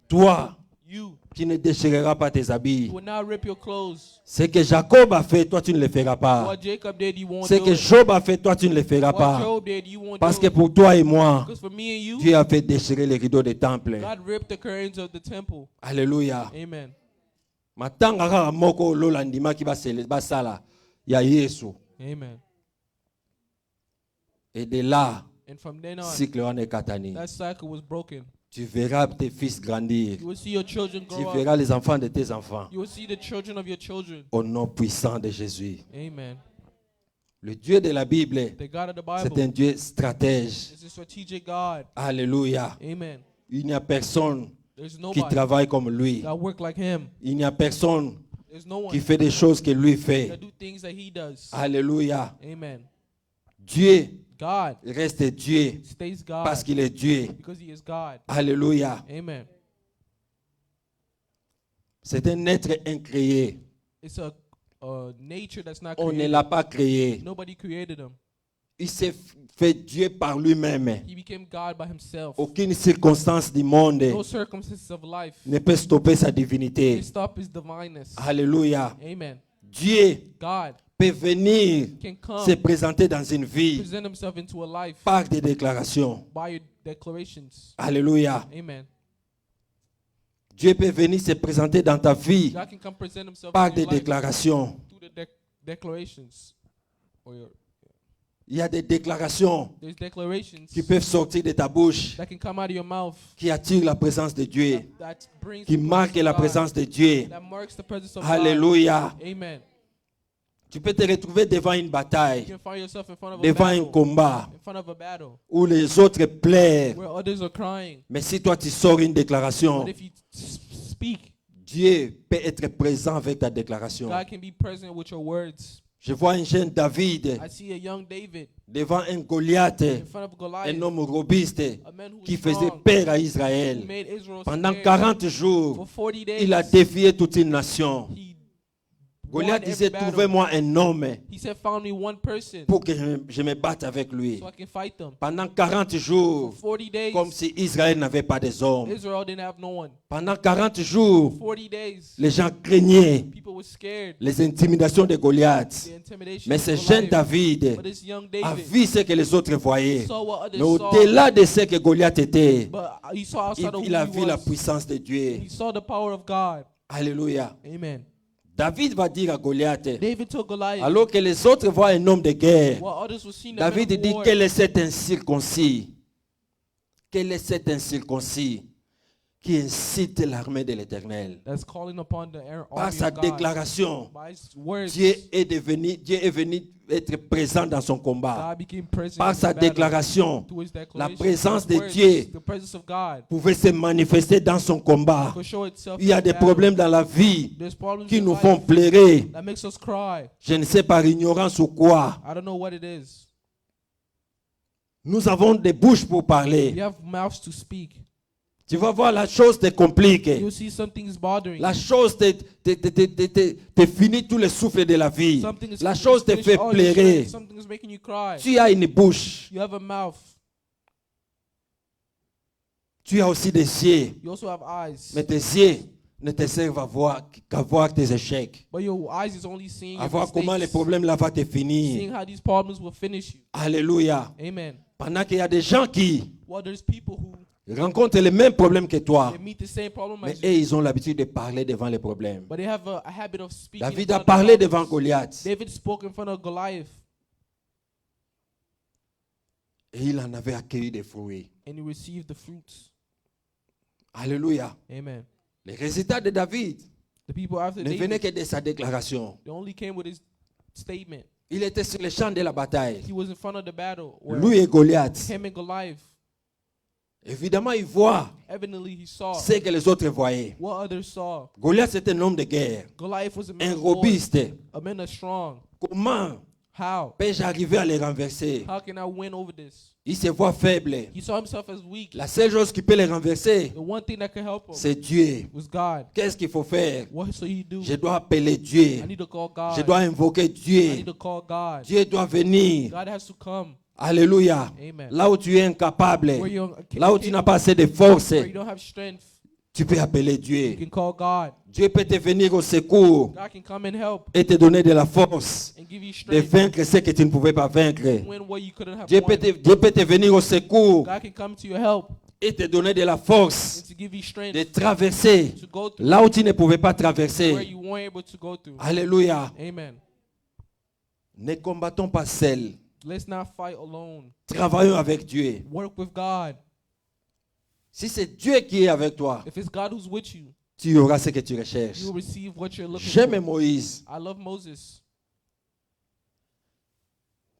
Toi You qui ne déchireras pas tes habits. will not rip your clothes. Ce que Jacob a fait, toi tu ne le feras pas. What Jacob did, you won't Ce do que it. Job a fait, toi tu ne le feras What pas. Job did, you won't Parce que do it. pour toi et moi, Because for me and you, Dieu a fait déchirer les rideaux des temples. God ripped the curtains of the temple. Alléluia. Amen. Matanga kaka moko lola ndima ki basala ya Yesu. Amen. Et de là, And from then on, cycle wana ekatani. that cycle was broken. Tu verras tes fils grandir. You will see your children Tu grow up. verras les enfants de tes enfants. You will see the children of your children. Au nom puissant de Jésus. Amen. Le Dieu de la Bible, The God of the c'est un Bible Dieu stratège. is a strategic God. Alléluia. Amen. Il n'y a personne There's qui nobody travaille comme lui. that work like him. Il n'y a personne There's no qui one fait des choses que lui fait. that do things that he does. Alléluia. Amen. Dieu God reste Dieu stays God parce qu'il est Dieu. because he is God. Alléluia. Amen. C'est un être incréé. It's a nature that's not On ne created. l'a pas créé. Nobody created him. Il s'est fait Dieu par lui-même. He became God by himself. Aucune circonstance du monde No circumstances of life ne peut stopper sa can divinité. stop his divineness. Alléluia. Amen. Dieu God peut venir can se come, présenter dans une vie present himself into a life par des déclarations. by your declarations. Alléluia. Amen. Dieu peut venir se présenter dans ta vie God can come present himself par in des your life déclarations. through the declarations. Or Il y a des déclarations there's declarations qui peuvent sortir de ta bouche, that can come out of your mouth qui attirent la présence de Dieu, that brings qui the marquent presence la of God, présence de Dieu. that marks the presence of God. Alléluia. Amen. Tu peux te retrouver devant une You bataille, can find yourself in front of a devant un battle, combat in front of a battle où les autres pleurent. where others are crying. Mais si toi tu sors une déclaration, But if you speak, Dieu peut être présent avec ta déclaration. God can be present with your words. Je vois un jeune David I see a young David devant un Goliath, in front of un Goliath, homme robuste a man who qui was faisait strong, peur à who Israël. made Israel Pendant scared. 40 jours, For 40 days, il a défié toute une nation. he Goliath won every disait, battle. trouvez-moi un homme He said, found me one person pour que je me batte avec lui. so I can fight them. Pendant 40 For jours, 40 days, comme si Israël n'avait pas des hommes. Israel didn't have no one. Pendant 40 jours, 40 days, les gens craignaient people were scared. les intimidations de Goliath. The intimidation Mais of ce Goliath. jeune David But this young a David vu ce que les autres voyaient. saw what others Mais saw, au-delà de ce que Goliath était, but he saw outside of il who a he vu la was. puissance de Dieu. He saw the power of God. Alléluia. Amen. David va dire à Goliath, David told Goliath, alors que les autres voient un homme de guerre, while others were seeing the David men of dit, war, quel est cet incirconcis? Quel est cet incirconcis qui incite l'armée de l'Éternel? that's calling upon the Par army sa of God. déclaration, By his words, Dieu est venu être présent dans son combat. God became present Par in sa the battle. déclaration, Through his la declaration, présence his de words, Dieu the presence of God pouvait se manifester dans son combat. could show itself Il y a in the des battle. problèmes dans la vie There's problems qui in nous life font pleurer. that makes us cry. Je ne sais par ignorance ou quoi. I don't know what it is. Nous avons des bouches pour parler. You have mouths to speak. Tu vas voir, la chose te complique. You'll see something's bothering La you. chose te finit tous les souffles de la vie. Something is La chose te finished fait all your pleurer. strength. Something is making you cry. Tu as une bouche. You have a mouth. Tu as aussi des yeux. You also have eyes. Mais tes yeux ne te servent qu'à voir tes échecs. But your eyes is only seeing À your voir comment les mistakes, problèmes là vont te seeing finir. how these problems will finish you. Alléluia. Amen. Pendant qu'il y a des gens qui Well, there's people who rencontrent les mêmes problèmes que toi. they meet the same problem Mais as eux, you, ils ont l'habitude de parler devant les problèmes. but they have a habit of speaking. in David a front of parlé the devant problems. Goliath. David spoke in front of Goliath, Et il en avait accueilli des fruits. and he received the fruits. Alléluia. Amen. Les résultats de David The people after ne venaient David, que de sa déclaration. they only came with his statement. Il était sur le champ de la bataille. He was in front of the battle. Where Lui et Goliath. him and Goliath, Évidemment, il voit evidently he saw ce que les autres voyaient. what others saw. Goliath était un homme de guerre, Goliath was a man un of war, robuste. a man that's strong. Comment How? peux-je arriver à les renverser? How can I win over this? Il se voit faible. He saw himself as weak. La seule chose qui peut les renverser, The one thing that could help him c'est Dieu. was God. Qu'est-ce qu'il faut faire? What should he do? Je dois appeler Dieu. I need to call God. Je dois invoquer I Dieu. need to call God. Dieu doit venir. God has to come. Alléluia. Amen. Là où tu es incapable, Where you're là où tu n'as pas assez de force, where you don't have strength, tu peux appeler you Dieu. can call God. Dieu peut te venir au secours God can come and help et te donner de la force and give you de strength vaincre ce que tu ne pouvais pas vaincre. to win what you couldn't have Dieu peut won. Dieu peut te venir au secours God can come to your help et te donner de la force and to give you strength de traverser to go through là où tu ne pouvais pas where traverser. you weren't able to go through. Alléluia. Amen. Ne combattons pas seuls. Let's not fight alone. Travaillons avec Dieu. Work with God. Si c'est Dieu qui est avec toi, If it's God who's with you, tu auras ce que tu recherches. you'll receive what you're looking J'aime for. Moïse. I love Moses.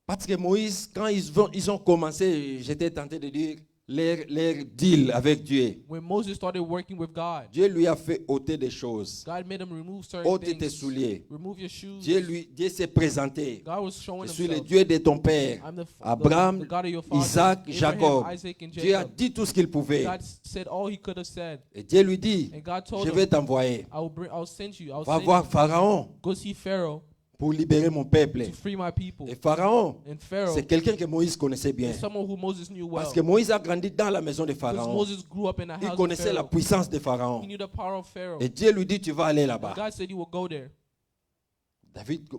Parce que Moïse, quand ils ont commencé, j'étais tenté de dire, leur deal avec Dieu, when Moses started working with God, Dieu lui a fait ôter des choses. God made him remove certain Ôte tes things. souliers. Remove your shoes. Dieu s'est présenté. God was showing Je suis le himself. Dieu de ton père, I'm the Abraham, the God of your father, Isaac, Abraham, Jacob. Isaac, and Dieu a Jacob. dit tout ce qu'il pouvait. God said all he could have said. Et Dieu lui dit, And God told je him, vais t'envoyer. I'll send you. I'll Va send voir you. Pharaon Go see Pharaoh pour libérer mon peuple. to free my people. Et Pharaon, And Pharaoh c'est quelqu'un que Moïse connaissait bien. is someone who Moses knew well. Parce que Moïse a grandi dans la maison de Because Pharaon. Moses grew up in the Il house of connaissait la Pharaoh. puissance de Pharaon. He knew the power of Pharaoh. Et Dieu lui dit, tu vas aller And là-bas. God said he will go there.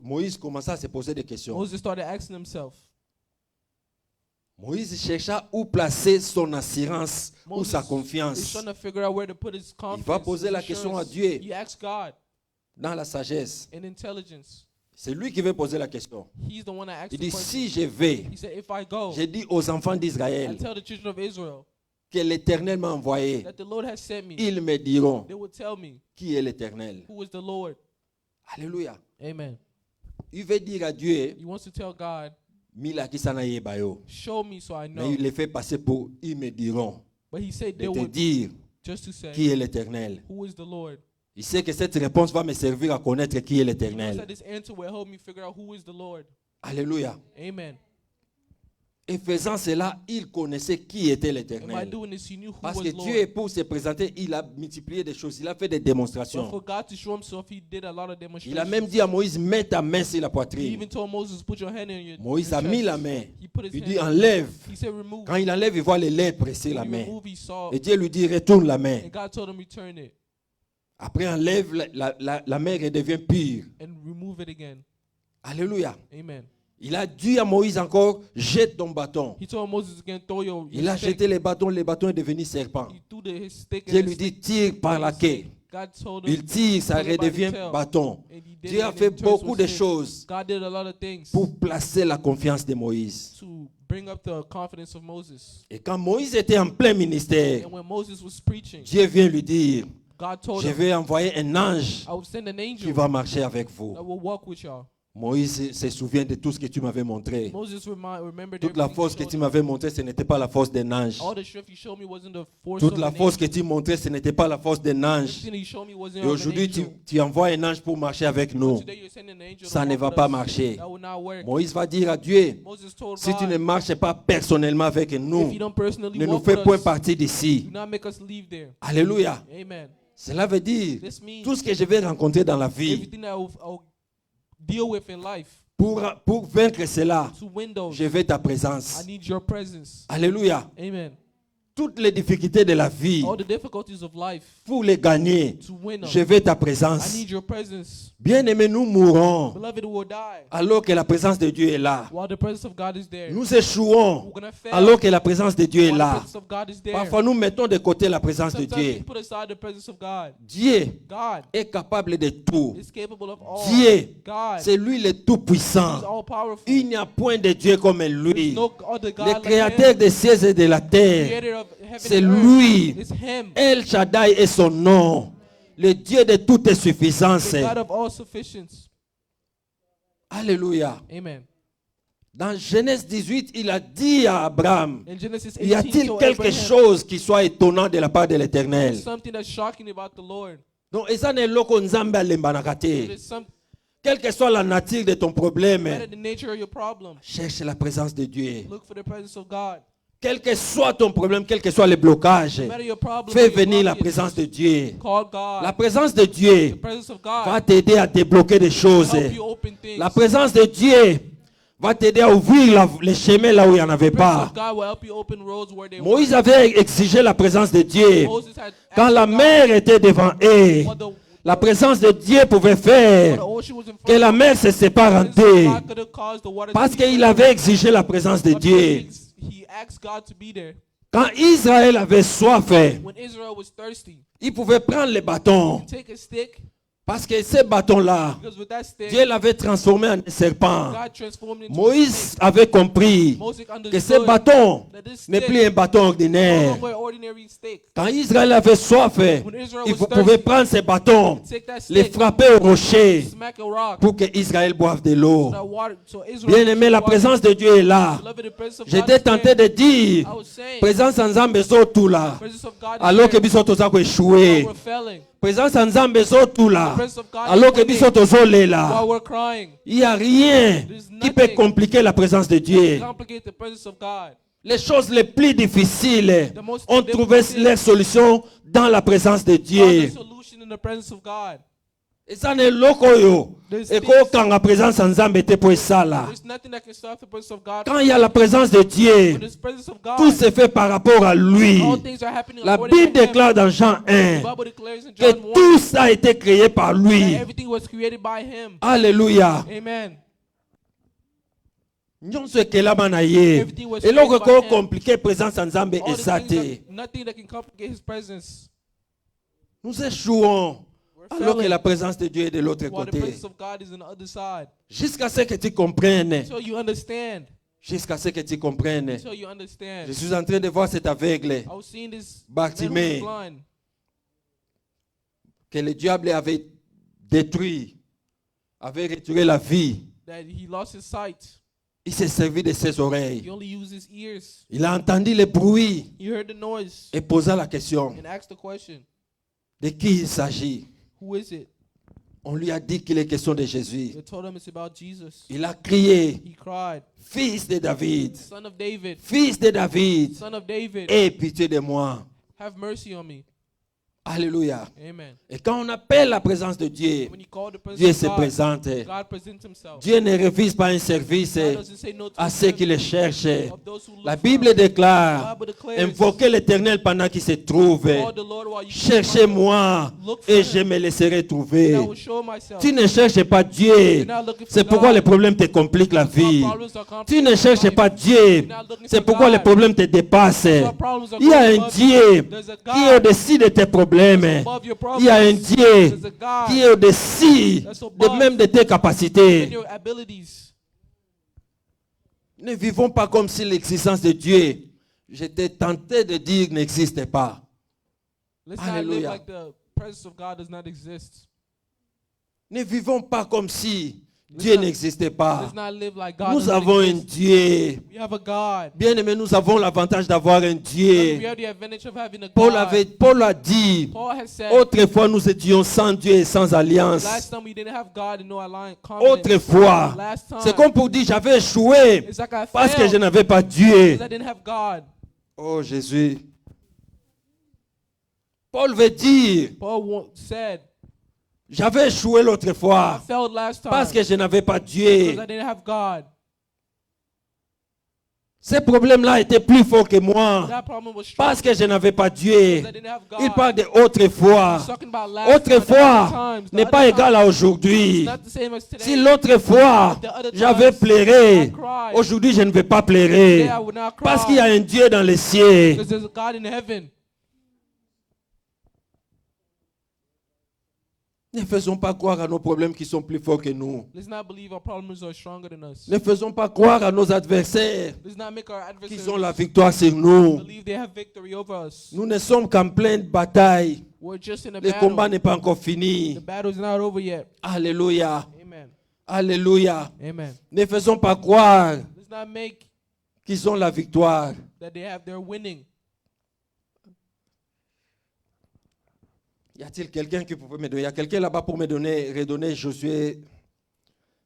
Moïse commença à se poser des questions. Moses started asking himself. Moïse chercha où placer son assurance ou Moses sa is confiance trying to figure out where to put his confidence. va poser his la question à assurance. Dieu. He asked God dans la sagesse. in intelligence. C'est lui qui veut poser la question. He's the one that asked Il the dit, question. si je vais, He said, if I go, j'ai dit aux enfants I d'Israël tell the children of Israel que l'Éternel m'a envoyé. that the Lord has sent me. Ils me diront They will tell me qui est l'Éternel. who is the Lord. Alléluia. Amen. Il veut dire à Dieu, He wants to tell God, Mila kisana yebayo. show me so I know. Mais il les fait passer pour, ils me diront, But he said de they te would dire just to say, qui est l'Éternel. who is the Lord? Il sait que cette réponse va me servir à connaître qui est He knows that l'Éternel. this answer will help me figure out who is the Lord. Alléluia. Amen. Et faisant cela, il connaissait qui était And by l'Éternel. doing this, he knew who Parce was que Lord. Dieu, pour se présenter, il a multiplié des choses. Il a fait des But démonstrations. for God to show himself, he did a lot of Il a même demonstrations. dit à Moïse, mets ta main sur la He poitrine. even told Moses, put your hand in your, Moïse your a mis chest. la main. He put his Il hand dit, in. enlève. He said, remove. Quand il enlève, il voit les lèvres sur la When he main. removed, he saw. Et Dieu lui dit, retourne la main. And God told him, return it Après, enlève, la main redevient pure. and remove it again. Alléluia. Amen. Il a dit à Moïse encore, jette ton bâton. He told Moses again, throw your Il a stick. jeté les bâtons est devenu serpent. He threw his stick Dieu and lui his dit, stick tire par la queue. God told him, Il tire, ça pull it by the redevient tail. bâton. And he did Dieu it, a and fait it turns beaucoup to de stick. choses God did a lot of things pour placer la confiance de Moïse. to bring up the confidence of Moses. Et quand Moïse était en plein ministère, And when Moses was preaching, Dieu vient lui dire, God told je him, vais envoyer un ange I will send an qui angel va marcher avec vous. that will walk with y'all. Moïse se souvient de tout ce que tu m'avais montré. Moses remembered Toute la everything force he que showed tu him. m'avais montré, ce n'était pas la force d'un ange. All the strength he showed me wasn't the force Toute of la an force que angel. tu montrais, ce n'était pas la force d'un ange. Everything he showed me wasn't Et of an aujourd'hui, angel. tu envoies un ange pour marcher avec nous. Today you're sending an angel Ça to ne walk va with pas us. marcher. That will not work. Moïse va dire à Dieu, Moses told si tu ne God, marches pas personnellement avec if nous, you don't personally ne nous walk fais with point us, partie do d'ici. not make us leave there. Alléluia. Amen. Cela veut dire, This means tout ce que je vais rencontrer dans la vie, everything that I'll deal with in life, pour vaincre cela, to win those, je veux ta I présence. need your presence. Alléluia. Amen. Toutes les difficultés de la vie, All the difficulties of life, pour les gagner, to win them, je veux ta I présence. need your presence. Bien-aimés, nous mourrons Beloved, will die alors que la présence de Dieu est là. while the presence of God is there. Nous échouons We're gonna fail alors que la présence de Dieu est while the là. presence of God is there. Parfois, nous mettons de côté la présence de Sometimes we Dieu. put aside the presence of God. Dieu God est capable de tout. is capable of all. Dieu, God c'est lui le is tout-puissant. all powerful. Il n'y a point de Dieu comme There's lui. no other God Le like créateur him. des cieux et de la terre. Creator of heaven C'est and earth. lui. It's him. El Shaddai est son nom. Le Dieu de toute suffisance. The God of all sufficiency. Alléluia. Amen. Dans Genèse 18, il a dit à Abraham, In Genesis y 18, a-t-il told quelque Abraham, chose qui soit étonnant de la part de l'Éternel? there's something that's shocking about the Lord. Donc, eza na eloko nzambe alembanaka te. There's some Quelle que soit la nature de ton matter problème, the nature of your problem. cherche la présence de Dieu. Look for the presence of God. Quel que soit ton problème, quel que soit le blocage, No matter your problem, fais your venir la blockage, présence de Dieu. call God. La présence de Dieu The presence of va God t'aider à débloquer des choses. help you open things. La présence de Dieu va t'aider à ouvrir les chemins là où il n'y en avait The presence pas. of God will help you open roads where they Moïse weren't. avait exigé la présence de Dieu. Moses had Quand asked la God mer était devant eux, what the la présence de Dieu pouvait faire ocean was in front que la of mer se sépare en him. The presence of deux. God could have caused the water Parce to be qu'il avait exigé la présence de But Dieu. he asked God to be there. Quand Israël avait soif, When Israel was thirsty, il pouvait prendre les bâtons take a stick Parce que ces bâtons-là, Because with that stick, Dieu l'avait transformé en un serpent. God transformed into a Moïse snake. avait compris Moses que ce understood bâton that this n'est stick plus un bâton no ordinaire. longer an ordinary stick. Quand Israël avait soif, When Israel il was pouvait thirsty, prendre ces bâtons, take that les stick, frapper au rocher smack a rock, pour que Israël boive de l'eau. so Israel Bien aimé, la présence de Dieu est là. Beloved, the presence of God J'étais is there. tenté de dire, I was saying, présence en Nzambe tout là. presence of God is Alors que there. biso toza échoué. While we're failing, Présence en Nzambe tout là. presence of God Alors is que biso winning. tozolé là. While we're crying, Il n'y a rien There's qui peut nothing compliquer la présence de Dieu. complicate the presence of God. Les choses les plus difficiles The most ont trouvé difficult leur solution dans la présence de Find Dieu. a solution in the presence of God. Et ça n'est lokoyo. There's Et things- quand la présence en Nzambe était pour ça là. There's nothing that can stop the presence of God. Quand il y a la présence de Dieu, When there's presence of God, tout se fait par rapport à lui. all things are happening La according Bible to Him. déclare dans Jean 1 The Bible declares in que John 1 tout ça a été créé par that lui. everything was created by Him. Alléluia. Amen. Nyonso ekelama na ye. Everything was Eloko created by ko him. compliqué présence en Nzambe All the eza things te. that, nothing that can complicate His presence. Nous échouons We're alors que failing la présence de Dieu est de l'autre while the côté. presence of God is on the other side. Jusqu'à ce que tu comprennes. So you understand. Jusqu'à ce que tu comprennes. So you understand. Je suis en train de voir cet aveugle I was seeing this Bartimée. man who was blind, que le diable avait détruit, avait retiré la vie. that he lost his sight. Il s'est servi de ses He oreilles. only used his ears. Il a entendu le bruit He heard the noise et posa la question and asked the question, de qui il s'agit. who is it? On lui a dit qu'il est question de Jésus. They told him it's about Jesus. Il a crié, He cried, fils de David, Son of David, fils de David, Son of David, aie pitié de moi. have mercy on me. Alléluia. Amen. Et quand on appelle la présence de Dieu, When he called the Dieu presence se of God, présente. God presents himself. Dieu ne refuse pas un service God doesn't say no to à the ceux qui service le cherchent. of those who look La for Bible him. déclare, The Bible declares, invoquez l'Éternel pendant qu'il se trouve. call the Lord while you can find him. Cherchez-moi Look for et him, je me laisserai and trouver. I will show myself. Tu ne cherches pas Dieu. You're not looking for C'est pourquoi God. les problèmes te compliquent la That's why vie. problems are Tu complicated ne in cherches life. pas Dieu. You're not looking C'est for pourquoi God. les problèmes te dépassent. That's why problems are Il y a going un above Dieu you. There's a qui est God au-dessus de tes problèmes. above your Il y a un problems. Dieu There's a God qui est au-dessus that's de above même de tes capacités. in your abilities. Ne vivons pas comme si l'existence de Dieu, j'étais tenté de dire, n'existait pas. Let's not live Hallelujah. like the presence of God does not exist. Ne vivons pas comme si Dieu not- n'existait pas. Let's not live like God Nous doesn't avons un exist. Dieu. We have a God. Bien aimé, nous avons l'avantage d'avoir un We Dieu. have the advantage of having a Paul God. a dit, Paul has said, autrefois nous étions sans Dieu et sans alliance. last time we didn't have God and no alliance. covenant. Autrefois, Last time. c'est comme pour dire, j'avais échoué It's like I parce que failed je n'avais pas Dieu. because I didn't have God. Oh Jésus. Paul veut dire, Said, j'avais échoué l'autre I fois failed last time parce que je n'avais pas because Dieu. I didn't have God. Ces problèmes-là étaient plus forts que moi That problem was strong parce que je n'avais pas Dieu. because I didn't have God. Il parle de autrefois. He's talking about last time, the Autrefois other times, the n'est other pas égal times. à aujourd'hui. It's not the same as today. Si l'autre fois The other j'avais times, pleuré, I cried. aujourd'hui je ne vais pas Today pleurer. I would not cry Parce qu'il y a un Dieu dans les cieux. because there's a God in heaven. Ne faisons pas croire à nos problèmes qui sont plus forts que nous. Let's not believe our problems are stronger than us. Ne faisons pas croire à nos adversaires Let's not make our qu'ils adversaries ont la victoire sur nous. believe they have victory over us. Nous ne sommes qu'en pleine bataille. We're just in a Le combat battle. n'est pas encore fini. The battle's not over yet. Alléluia. Amen. Alléluia. Amen. Ne faisons pas croire Let's not make qu'ils ont la victoire. that they're winning. Y a-t-il quelqu'un qui peut me donner? Y a quelqu'un là-bas pour me redonner Josué,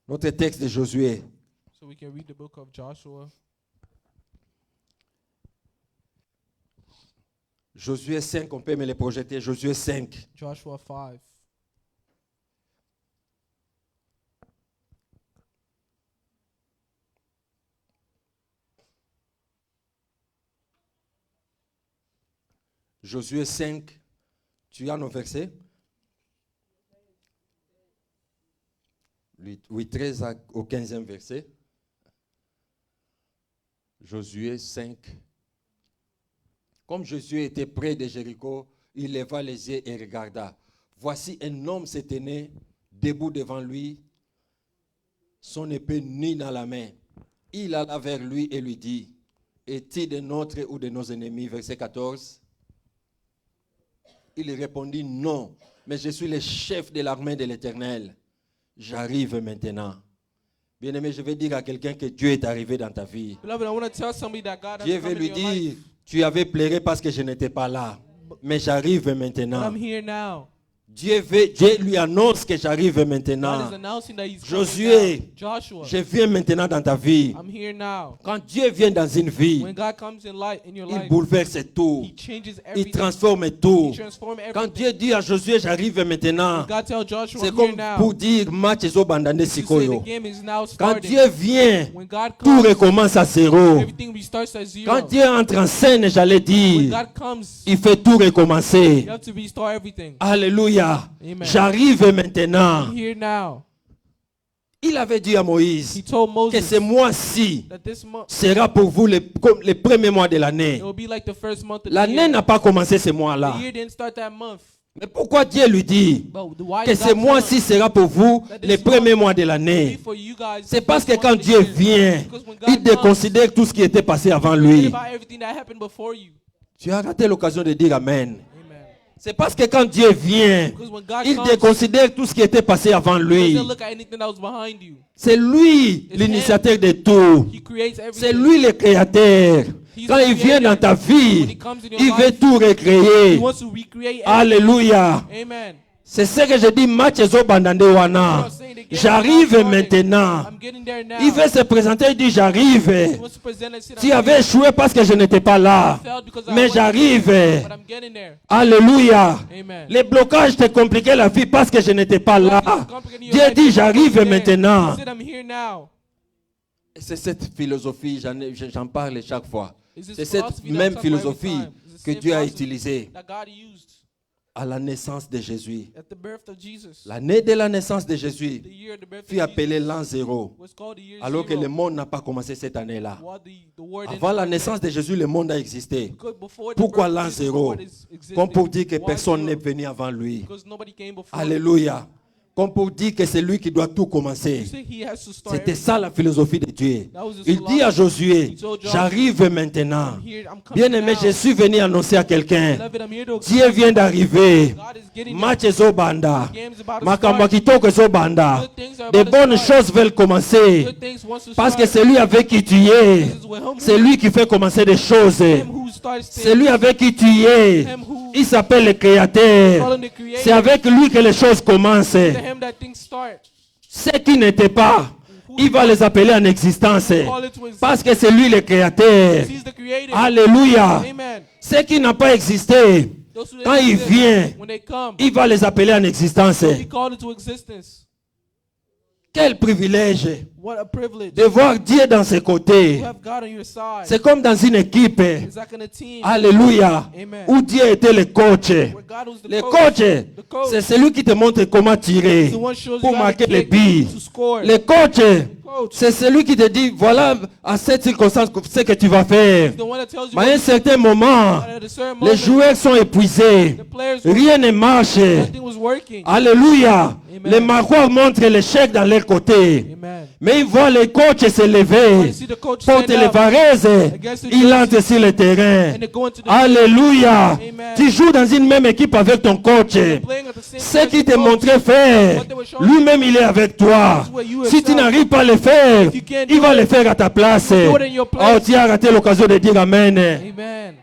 notre texte de Josué. So we can read the book of Joshua. Josué 5, on peut me le projeter. Josué 5. Joshua 5. Josué 5. Tu as nos versets? 8, 13 au 15e verset. Josué 5. Comme Josué était près de Jéricho, il leva les yeux et regarda. voici un homme se tenait debout devant lui, son épée nue dans la main. Il alla vers lui et lui dit, es-tu de notre ou de nos ennemis? Verset 14. Il répondit, non, mais je suis le chef de l'armée de l'Éternel. J'arrive maintenant. Bien-aimé, je vais dire à quelqu'un que Dieu est arrivé dans ta vie. Beloved, I want to tell somebody that God has Dieu come veut lui into your life. dire, tu avais pleuré parce que je n'étais pas là. Mais j'arrive But maintenant. I'm here now. Dieu lui annonce que j'arrive God maintenant. is announcing that He's Josué, coming down. Joshua, je viens maintenant dans ta vie. I'm here now. Quand Dieu vient dans une vie, When God comes in your il life, bouleverse tout. He changes Il everything. transforme tout. He transforms Quand everything. Dieu dit à Josué, j'arrive maintenant, God tells Joshua, c'est I'm comme here now. pour dire, match est au bandane To say sikoyo. the game is now Quand starting. Dieu vient, When God tout comes, recommence à zéro. everything restarts at zero. Quand Dieu entre en scène, j'allais When dire, God comes, il fait tout recommencer. you have to restart everything. Alléluia. Amen. J'arrive maintenant. I'm here now. Il avait dit à Moïse He told que ce Moses mois-ci that this month, sera pour vous comme les premiers mois de l'année. it will be like the first month of the L'année year. n'a pas commencé ce mois-là. The year didn't start that month. Mais pourquoi Dieu lui dit But why que did ce God mois-ci tell sera pour vous that this les premiers month mois de us l'année? be for you guys C'est the parce first que month quand of the Dieu year? vient, Because when il God comes, déconsidère tout ce qui était passé avant forget lui. about everything that happened before you. Tu as raté l'occasion de dire Amen. Amen. C'est parce que quand Dieu vient, Because when God il comes, déconsidère tout ce qui était passé avant He lui. doesn't look at anything that was behind you. C'est lui l'initiateur de tout. He creates C'est everything. lui le créateur. He's Quand the il vient creator. dans ta When vie, He comes in your il veut life, tout He recréer. wants to recreate everything. Alléluia. Amen. C'est ce que je dis, match ezo bandande wana. J'arrive maintenant. I'm getting there now. Il veut se présenter, il dit j'arrive. He wants to present and say, Tu avais échoué parce que je n'étais pas là. I failed because I Mais wasn't j'arrive. there, but I'm getting there. Alléluia. Amen. Les blocages te compliquaient la vie parce que je n'étais pas là. It's complicating your Dieu life dit because I j'arrive wasn't there. maintenant. He said, I'm here now. Et c'est cette philosophie, j'en parle chaque fois. Is this C'est cette philosophy that même I'm talking about every philosophie time? It's the que same Dieu a philosophy utilisée that God used à la naissance de Jésus. at the birth of Jesus. L'année de la naissance de Jésus The year of the birth fut of appelée Jesus l'an zéro, was called the year alors que zero. le monde n'a pas commencé cette année-là. While the word Avant la didn't naissance de Jésus, le monde a existé. Because before the Pourquoi birth of l'an Jesus, the zéro? word is existing. Comme pour dire que Why personne zero? n'est venu avant lui. Because nobody came before. Alléluia. Comme pour dire que c'est lui qui doit tout You commencer. say he has to start C'était everything. ça la philosophie de Dieu. That was the Il dit à philosophy. Josué, He told Joshua, j'arrive maintenant. I'm here, I'm coming Bien-aimé, now. je suis venu annoncer à quelqu'un, Beloved, I'm here to Dieu vient d'arriver. God is getting Match ezobanda. there. Game's about to Makambo start. kitoko ezobanda. Good things are De about to bonnes start. choses veulent commencer. Good things wants to Parce que start. c'est lui avec qui tu es. This is with him C'est lui qui fait commencer des choses. him who starts C'est lui avec qui tu es. Him who Il s'appelle le call Créateur. him the creator. C'est avec lui que les choses commencent. To him that things start. Ceux qui n'étaient pas, il va les appeler en existence. Call it to exist. Parce que c'est lui le Créateur. He's the creator. Alléluia. Amen. Ceux qui n'ont pas existé, Those who quand il exist, vient, when they come, il va les appeler en existence. he called it to existence. Quel privilège What a privilege de voir Dieu dans ses côtés. to have God on your side. C'est comme dans une équipe. It's like in a team Alléluia. Amen. Où Dieu était le coach. where God was the Le coach. coach, The coach. c'est celui qui te montre comment tirer The one shows pour you how to marquer les kick, billes. to score. Le coach, Coach. c'est celui qui te dit, voilà, à cette circonstance, ce que tu vas faire. The one that tells you Mais à un certain moment, at a certain les moment, joueurs sont épuisés. the players were, Rien ne marche. nothing was working. Alléluia. Amen. Les marois montrent l'échec dans leur côté. Amen. Mais ils voient les coachs se When lever. you see the coach Porte stand les up varaises. against the Il Jersey entre sur le terrain. and they go into the Alléluia. Amen. Tu joues dans une même équipe avec ton coach. playing at the same Ce time qui as te the coach. montrait faire, What they were showing lui-même il est avec toi. That's what you Si tu yourself. n'arrives pas à le faire, you can't il do va it, le faire à ta place. do it in your place. Oh, tu as raté l'occasion de dire Amen. Amen.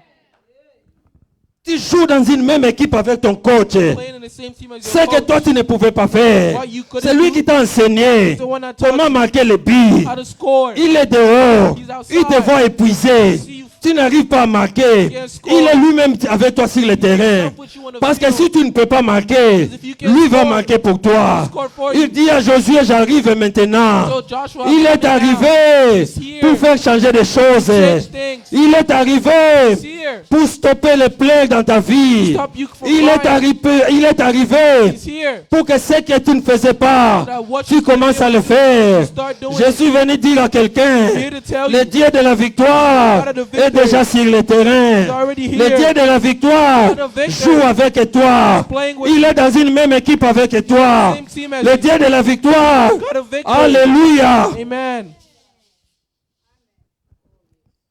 Tu joues dans une même équipe avec ton coach. Playing in the same team as Ce your que coach. toi tu ne pouvais pas faire, What you couldn't c'est lui do, qui t'a enseigné the one that taught comment you marquer les billes. how to score. Il est dehors. He's outside. Il te voit épuisé. See you Tu n'arrives pas à marquer. can't score. Il est lui-même avec toi sur le terrain. Put you on the Parce que field. si tu ne peux pas marquer, Because if you can't lui va score, marquer pour toi. score for you. Il dit à Josué, j'arrive maintenant. So Joshua Il est coming arrivé He's here. pour faire changer des choses. Change things. Il est arrivé He's here. pour stopper les plaies dans ta vie. Stop you from Il est crying. arrivé He's here. pour que ce que tu ne faisais pas, That what tu you commences à did, le faire. start doing Je suis venu dire à quelqu'un, Here to tell le you, Dieu de la victoire God of the est déjà sur le terrain. He's already Le Dieu here. de la victoire God of victory. joue avec toi. Playing with Il est dans une même équipe avec toi. Same team as Le you. Dieu de la victoire. God of victory. Alléluia. Amen.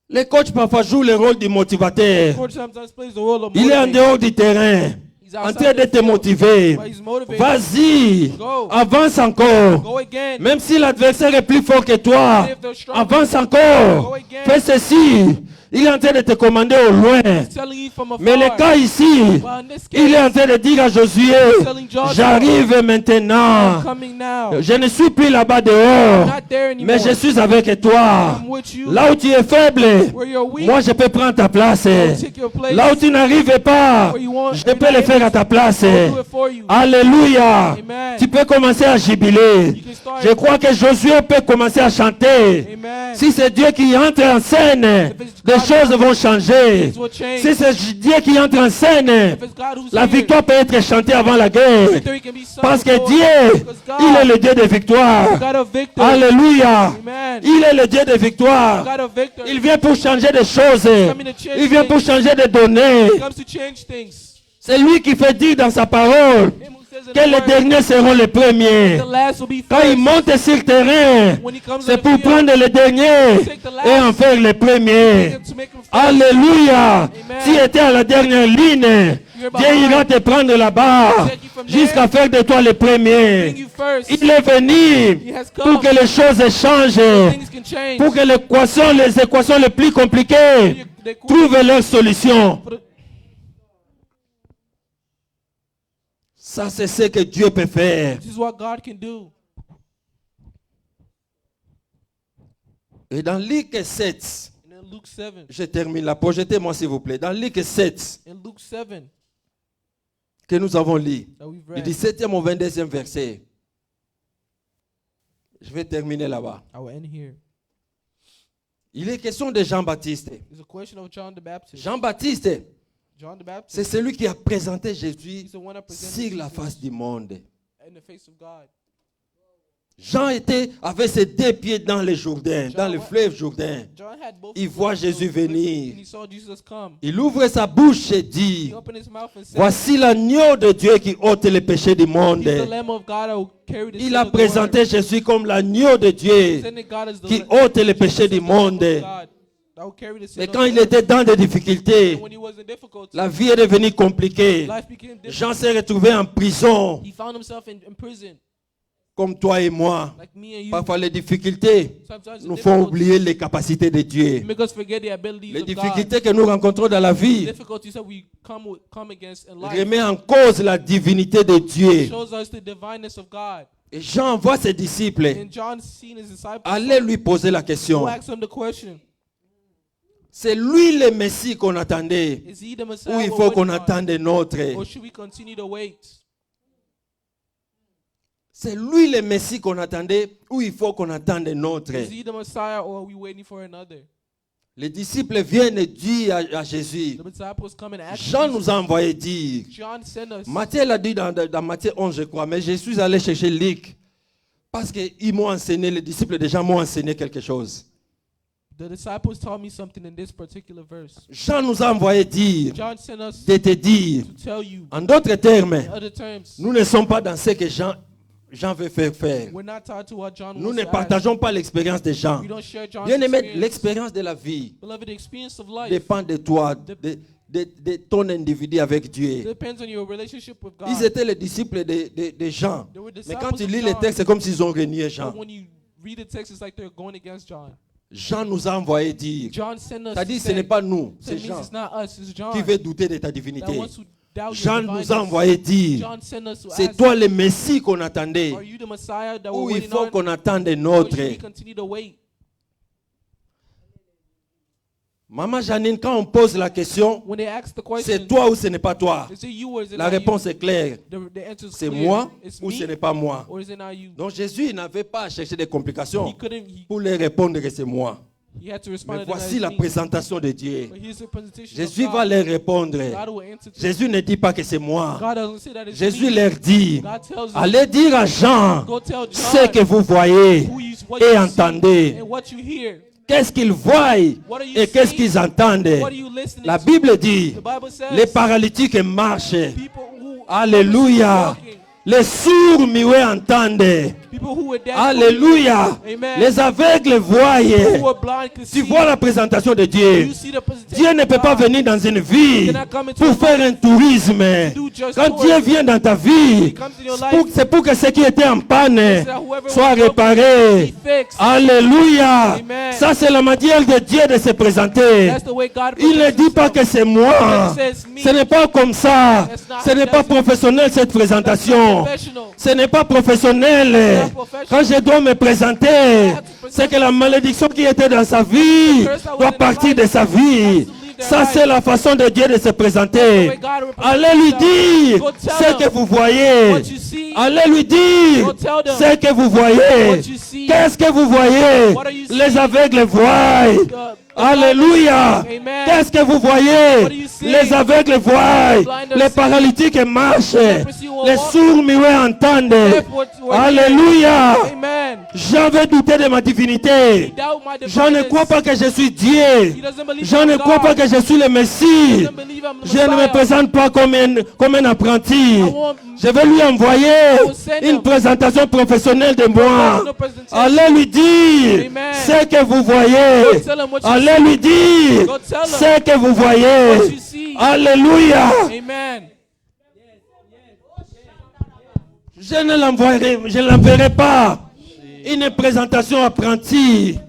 Les coachs parfois jouent le rôle du motivateur. Coach sometimes plays the role of Il est en motivator. dehors du terrain, He's en outside train de the te field, motiver. but he's motivated. Vas-y, Go. avance encore. Go again. Même si l'adversaire est plus fort que toi, If they're strong, avance encore. Go again. Fais ceci. Il est en train de te commander au loin. he's telling you from afar. Mais le cas ici, But in this il est case, en train de dire à Josué, telling Joshua, j'arrive I'm maintenant. coming now. Je ne suis plus là-bas dehors, Not there anymore. mais je suis avec toi. I'm with you. Là où tu es faible, Where you're weak, moi je peux prendre ta place. I'll take your place. Là où tu n'arrives pas, Where you want, je peux le faire à ta place. I'll do it for you. Alléluia. Amen. Tu peux commencer à jubiler. You can start. Je crois que Josué peut commencer à chanter. Amen. Si c'est Dieu qui entre en scène, des choses vont changer. Things will change. Si c'est Dieu qui entre en scène, If it's God who's la here, victoire peut être chantée avant la guerre. victory can be sung Parce que before, Dieu, because God, il est le Dieu de victoire. God of victory. Alléluia. Amen. Il est le Dieu de victoire. God of victory. Il vient pour changer des choses. Il vient pour changer des données. He comes to change things. C'est lui qui fait dire dans sa parole Him who says in que the les word, derniers seront les premiers. the last will be Quand il first. monte sur le terrain, When he comes c'est on the pour field, prendre les derniers et en faire les premiers. to make him first. Alléluia. Si tu étais à la dernière ligne, Dieu ira te prendre là-bas jusqu'à faire de toi le premier. Bring you first. Il est venu He has pour come. que les choses changent, Things can change. pour que les équations les plus compliquées They could- trouvent leur solution. for the- Ça, c'est ce que Dieu peut faire. This is what God can do. Et dans Luc 7, And in Luke 7, je termine là. Projetez-moi s'il vous plaît. Dans Luc 7, in Luke 7 que nous avons lu, that we've du read, 17e au 22e verset. Je vais terminer là-bas. I will end here. Il est question de Jean-Baptiste. It's a question of John the Baptist. Jean-Baptiste, John the Baptist c'est celui qui a présenté Jésus is the one that presented sur la Jesus face du monde. in the face of God. Jean avait ses deux pieds dans le Jourdain, dans le fleuve Jourdain. John had both Il his voit legs Jésus on the cliff, venir. and he saw Jesus come. Il ouvre sa bouche et dit, He opened his mouth and said, voici l'agneau de Dieu qui ôte les péchés du He's monde. the Lamb of God that will carry the Il sin a of the world. présenté Jésus comme l'agneau de Dieu Presented God as the qui Lamb- ôte les péchés Jesus du as the Lamb of monde. God that will carry the sin Mais of quand the il world. était dans des difficultés, And when he was in difficulty, la vie est devenue compliquée. life became difficult. Jean s'est retrouvé en prison, He found himself in prison, comme toi et moi. like me and you. Parfois, les difficultés Sometimes the nous font difficulties oublier les capacités de Dieu. make us forget the abilities Les of God. difficultés que nous rencontrons dans la The vie difficulties that we come against in life remettent en cause la divinité de Dieu. shows us the divineness of God. Et Jean envoie ses disciples And John seen his disciples aller lui poser la question. who asked him the question, C'est lui le Messie qu'on attendait, is he the Messiah ou il we're faut qu'on waiting on? attende un autre? Or should we continue to wait? C'est lui le Messie qu'on attendait, ou il faut qu'on attende un autre? Is he the Messiah or are we waiting for another? Les disciples viennent dire à Jésus, The disciples come and ask Jean Jesus. nous a envoyé dire, John sent us. Matthieu l'a dit dans Matthieu 11 je crois, mais je suis allé chercher Luc, parce qu'ils m'ont enseigné, les disciples déjà m'ont enseigné quelque chose. The disciples taught me something in this particular verse. Jean nous a envoyé dire, John sent us de te dire, to tell you, en d'autres termes, in other terms, nous ne sommes pas dans ce que Jean veut faire. we're not tied to what John Nous wants ne to ask. partageons pas l'expérience de Jean. We don't share John's Bien aimé, experience. l'expérience de la vie Beloved, the experience of life dépend de toi, de ton individu avec Dieu. depends on your relationship with God. Ils étaient les disciples de Jean. They were Mais disciples quand tu of lis les John. textes, c'est comme s'ils ont renié Jean. But when you read the text, it's like they're going against John. Jean nous a envoyé dire, John sent us c'est-à-dire to ce say, n'est pas nous, so it c'est means Jean it's not us, it's John qui veut douter de ta that divinité. wants to doubt Jean your nous a divineness. envoyé dire, John sent us to c'est ask, toi le Messie qu'on attendait, are you the Messiah that ou we're il waiting faut on? qu'on attende un Or autre. should we continue to wait? Maman Janine, quand on pose la question, When they ask the question, c'est toi ou ce n'est pas toi? is it you or is it La not réponse you? est claire. The answer is C'est clear. moi It's ou ce me n'est pas moi. or is it not you? Donc Jésus n'avait pas à chercher des He complications couldn't. pour leur répondre que c'est moi. He had to respond Mais to that voici as la me. présentation de Dieu. But here's the presentation Jésus of va God. leur répondre. God will answer to Jésus ne dit pas que c'est moi. God doesn't say that it's Jésus me. leur dit, God tells you, allez dire à Jean go tell ce John que vous voyez what et you entendez. see and what you hear. qu'est-ce qu'ils voient What are you et qu'est-ce seeing? qu'ils entendent. What are you listening La to? Bible dit, The Bible says les paralytiques marchent. people who Alléluia. walking, Les sourds muets entendent. people who were deaf, Alléluia. Amen. Les aveugles who voient. were blind could Tu see. vois la présentation de Dieu. You see the presentation Dieu ne of peut pas God. venir dans une vie cannot come into pour a faire un tourisme. do just Quand tourism. Dieu vient dans ta vie, comes in your life, c'est pour que ce qui était en panne that whoever soit was broken réparé. be fixed. Alléluia. Amen. Ça, c'est la manière de Dieu de se présenter. That's the way God Il ne presents dit pas himself. que c'est moi. He says me. Ce n'est pas comme ça. That's not- Ce n'est pas that's- professionnel cette That's not présentation. professional. Ce n'est pas professionnel. Quand je dois me présenter, c'est que la malédiction qui était dans sa vie doit partir de sa vie. Ça, c'est la façon de Dieu de se présenter. Allez lui dire ce que vous voyez. What you see, Allez lui dire Go tell them ce que vous voyez. what you see. Qu'est-ce que vous voyez? What are you Les seeing? aveugles voient. The Alléluia. Amen. Qu'est-ce que vous voyez? What do you see? Les aveugles voient. Blind Les see. paralytiques marchent. leprosy will Les walk. sourds muets entendent. Deaf what- what Alléluia. hear. Amen. J'avais douté de ma divinité. Doubt my Je ne divineness. crois pas que je suis Dieu. He doesn't believe Je I'm ne God. crois pas que je suis le He Messie. doesn't believe I'm the Je ne me Messiah. présente pas comme un apprenti. want- Je vais lui envoyer will send une him. présentation professionnelle de moi. Professional presentation. Allez lui dire Amen. ce que vous voyez. Go tell him what you Allez see. lui dire Go tell him ce que vous what voyez. you see. Alléluia. Amen. Je ne l'enverrai pas une présentation apprentie.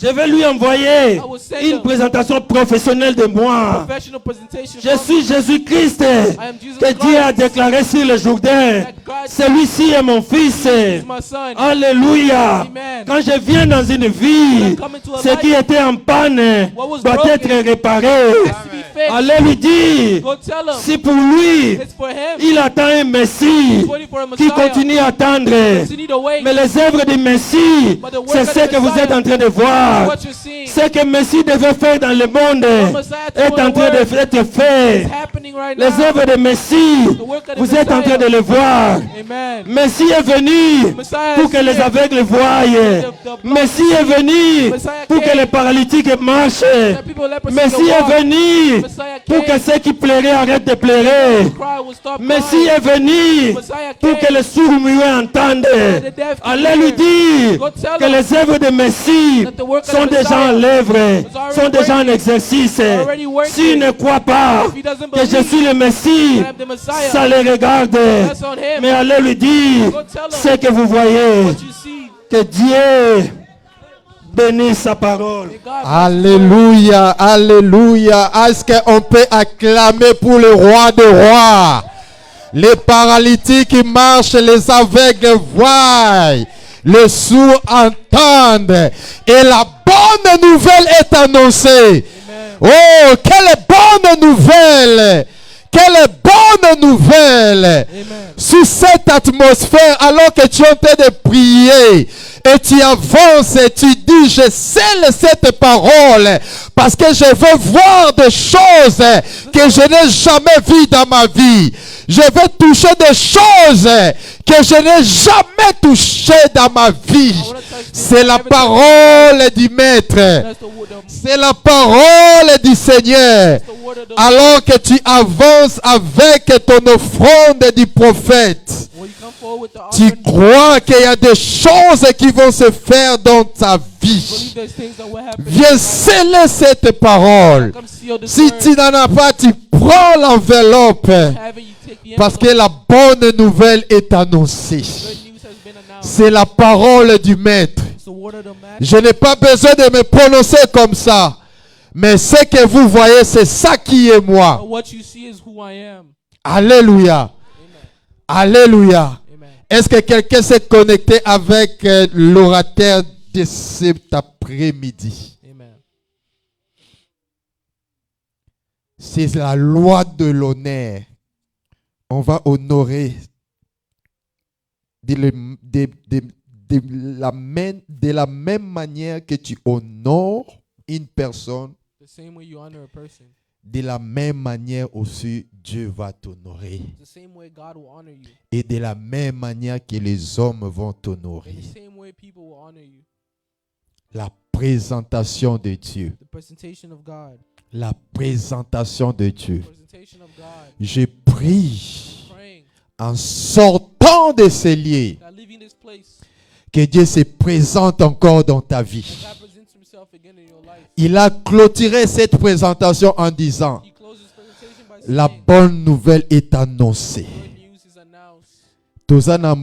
Je vais lui envoyer will send une him. présentation professionnelle de moi. Professional presentation. Je suis Jésus-Christ am Jesus que Dieu a Christ. déclaré sur le Jourdain. That God Celui-ci est mon fils. is my son. Alléluia. Amen. Quand je viens dans une vie, When I come into a ce life, qui était en panne what was doit broken être réparé. has to be fixed. Allez lui dire, Go tell him. si pour lui, It's for him. il attend un Messie He's waiting for a qui Messiah. continue à attendre. Continue to wait. Mais les œuvres du Messie, But the work c'est of ce the que vous Messiah êtes en train de voir. What you're seeing Ce que Messie devait faire dans le monde Messiah est told en the train world d'être fait. is happening right Les now. œuvres de Messie, The work of the vous êtes en train Messiah. de le voir. Amen. Messie est venu Messiah pour is que les here. aveugles voient. Messie est venu Messiah pour que came. les paralytiques marchent. That people leprosy Messie to est walk. venu Messiah pour que came. ceux qui pleuraient arrêtent de pleurer. Cry will stop Messie crying. est venu Messiah pour que came. les sourds muets entendent. the deaf can Allez lui hear. dire Go tell que him les œuvres de Messie that the work of sont the déjà en Messiah œuvre, already sont déjà en working. exercice. Already working. S'il ne croit pas If he doesn't que je believe suis le Messie, that I'm the Messiah, ça les regarde. that's on him. Mais allez lui dire Go tell him ce que vous voyez. what you see. Que Dieu bénisse sa parole. May God Alléluia, alléluia. Est-ce qu'on peut acclamer pour le roi des rois? Les paralytiques marchent, les aveugles voient, les sourds entendent. Et la bonne nouvelle est annoncée. Oh, quelle bonne nouvelle! Quelle bonne nouvelle! Sous cette atmosphère, alors que tu es en train de prier, et tu avances et tu dis, je scelle cette parole, parce que je veux voir des choses que je n'ai jamais vues dans ma vie. Je veux toucher des choses que je n'ai jamais touchées dans ma vie. C'est la parole du Maître. That's the word of C'est la parole du Seigneur. the word of the Alors que tu avances avec ton offrande du prophète, when you come forward with the tu offering, crois qu'il y a des choses qui vont se faire dans ta vie. believe there's things that will happen. Viens sceller cette parole. Come seal this Si word. tu n'en as pas, tu prends l'enveloppe. Have it, you take the Parce que envelope. la bonne nouvelle est annoncée. Good news has been announced. C'est la parole du Maître. It's the word of the Master. Je n'ai pas besoin de me prononcer comme ça. Mais ce que vous voyez, c'est ça qui est moi. But what you see is who I am. Alléluia. Alléluia. Amen. Est-ce que quelqu'un s'est connecté avec l'orateur de cet après-midi? Amen. C'est la loi de l'honneur. On va honorer de la même manière que tu honores une personne, The same way you honor a person, de la même manière aussi Dieu va t'honorer. the same way God will honor you. Et de la même manière que les hommes vont In t'honorer. the same way people will honor you. La présentation de Dieu. The presentation of God. La présentation de Dieu. The presentation of God. Je prie Praying en sortant de ces lieux that leaving this place, que Dieu se présente encore dans ta vie. that God presents himself again in your life. Il a clôturé cette présentation en disant, He closes his presentation by saying, la bonne nouvelle est annoncée. good news is announced. Toza na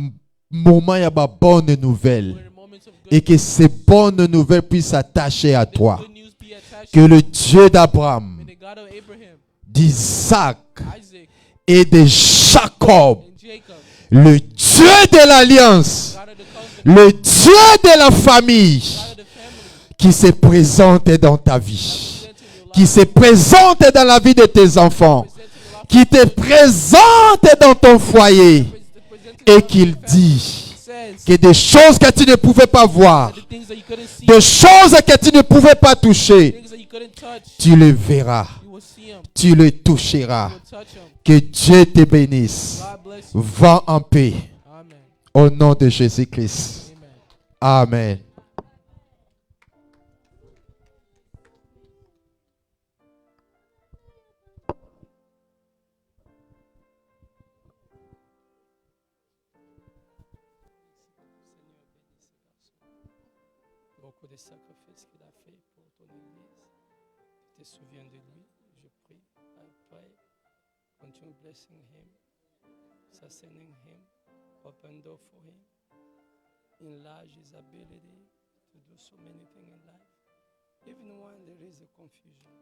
moment ya ba bonne nouvelle. We're in moments of good Et que ces bonnes nouvelles puissent s'attacher à This toi. good news be attached Que to le you. Dieu d'Abraham, May the God of Abraham, d'Isaac Isaac, et de Jacob, and Jacob, le Dieu de l'alliance, God of the covenant, le Dieu de la famille, God of the family, qui se présente dans ta vie, present in your qui life, se présente dans la vie de tes enfants, present in the life, qui te présente dans ton foyer present in et the qu'il life of your family. dit Says que des choses que tu ne pouvais pas voir, that the things that you couldn't see, des choses que tu ne pouvais pas toucher, things that you couldn't touch, tu le verras, you will see him, tu le you toucheras. will touch him. Que Dieu te bénisse. God bless you. Va en paix. Amen. Au nom de Jésus-Christ. Amen. Amen. Beaucoup de sacrifices qu'il a fait pour ton église. Tu te souviens de lui, je prie. I pray. Continue blessing him, sustaining him, open door for him, enlarge his ability to do so many things in life, even when there is a confusion.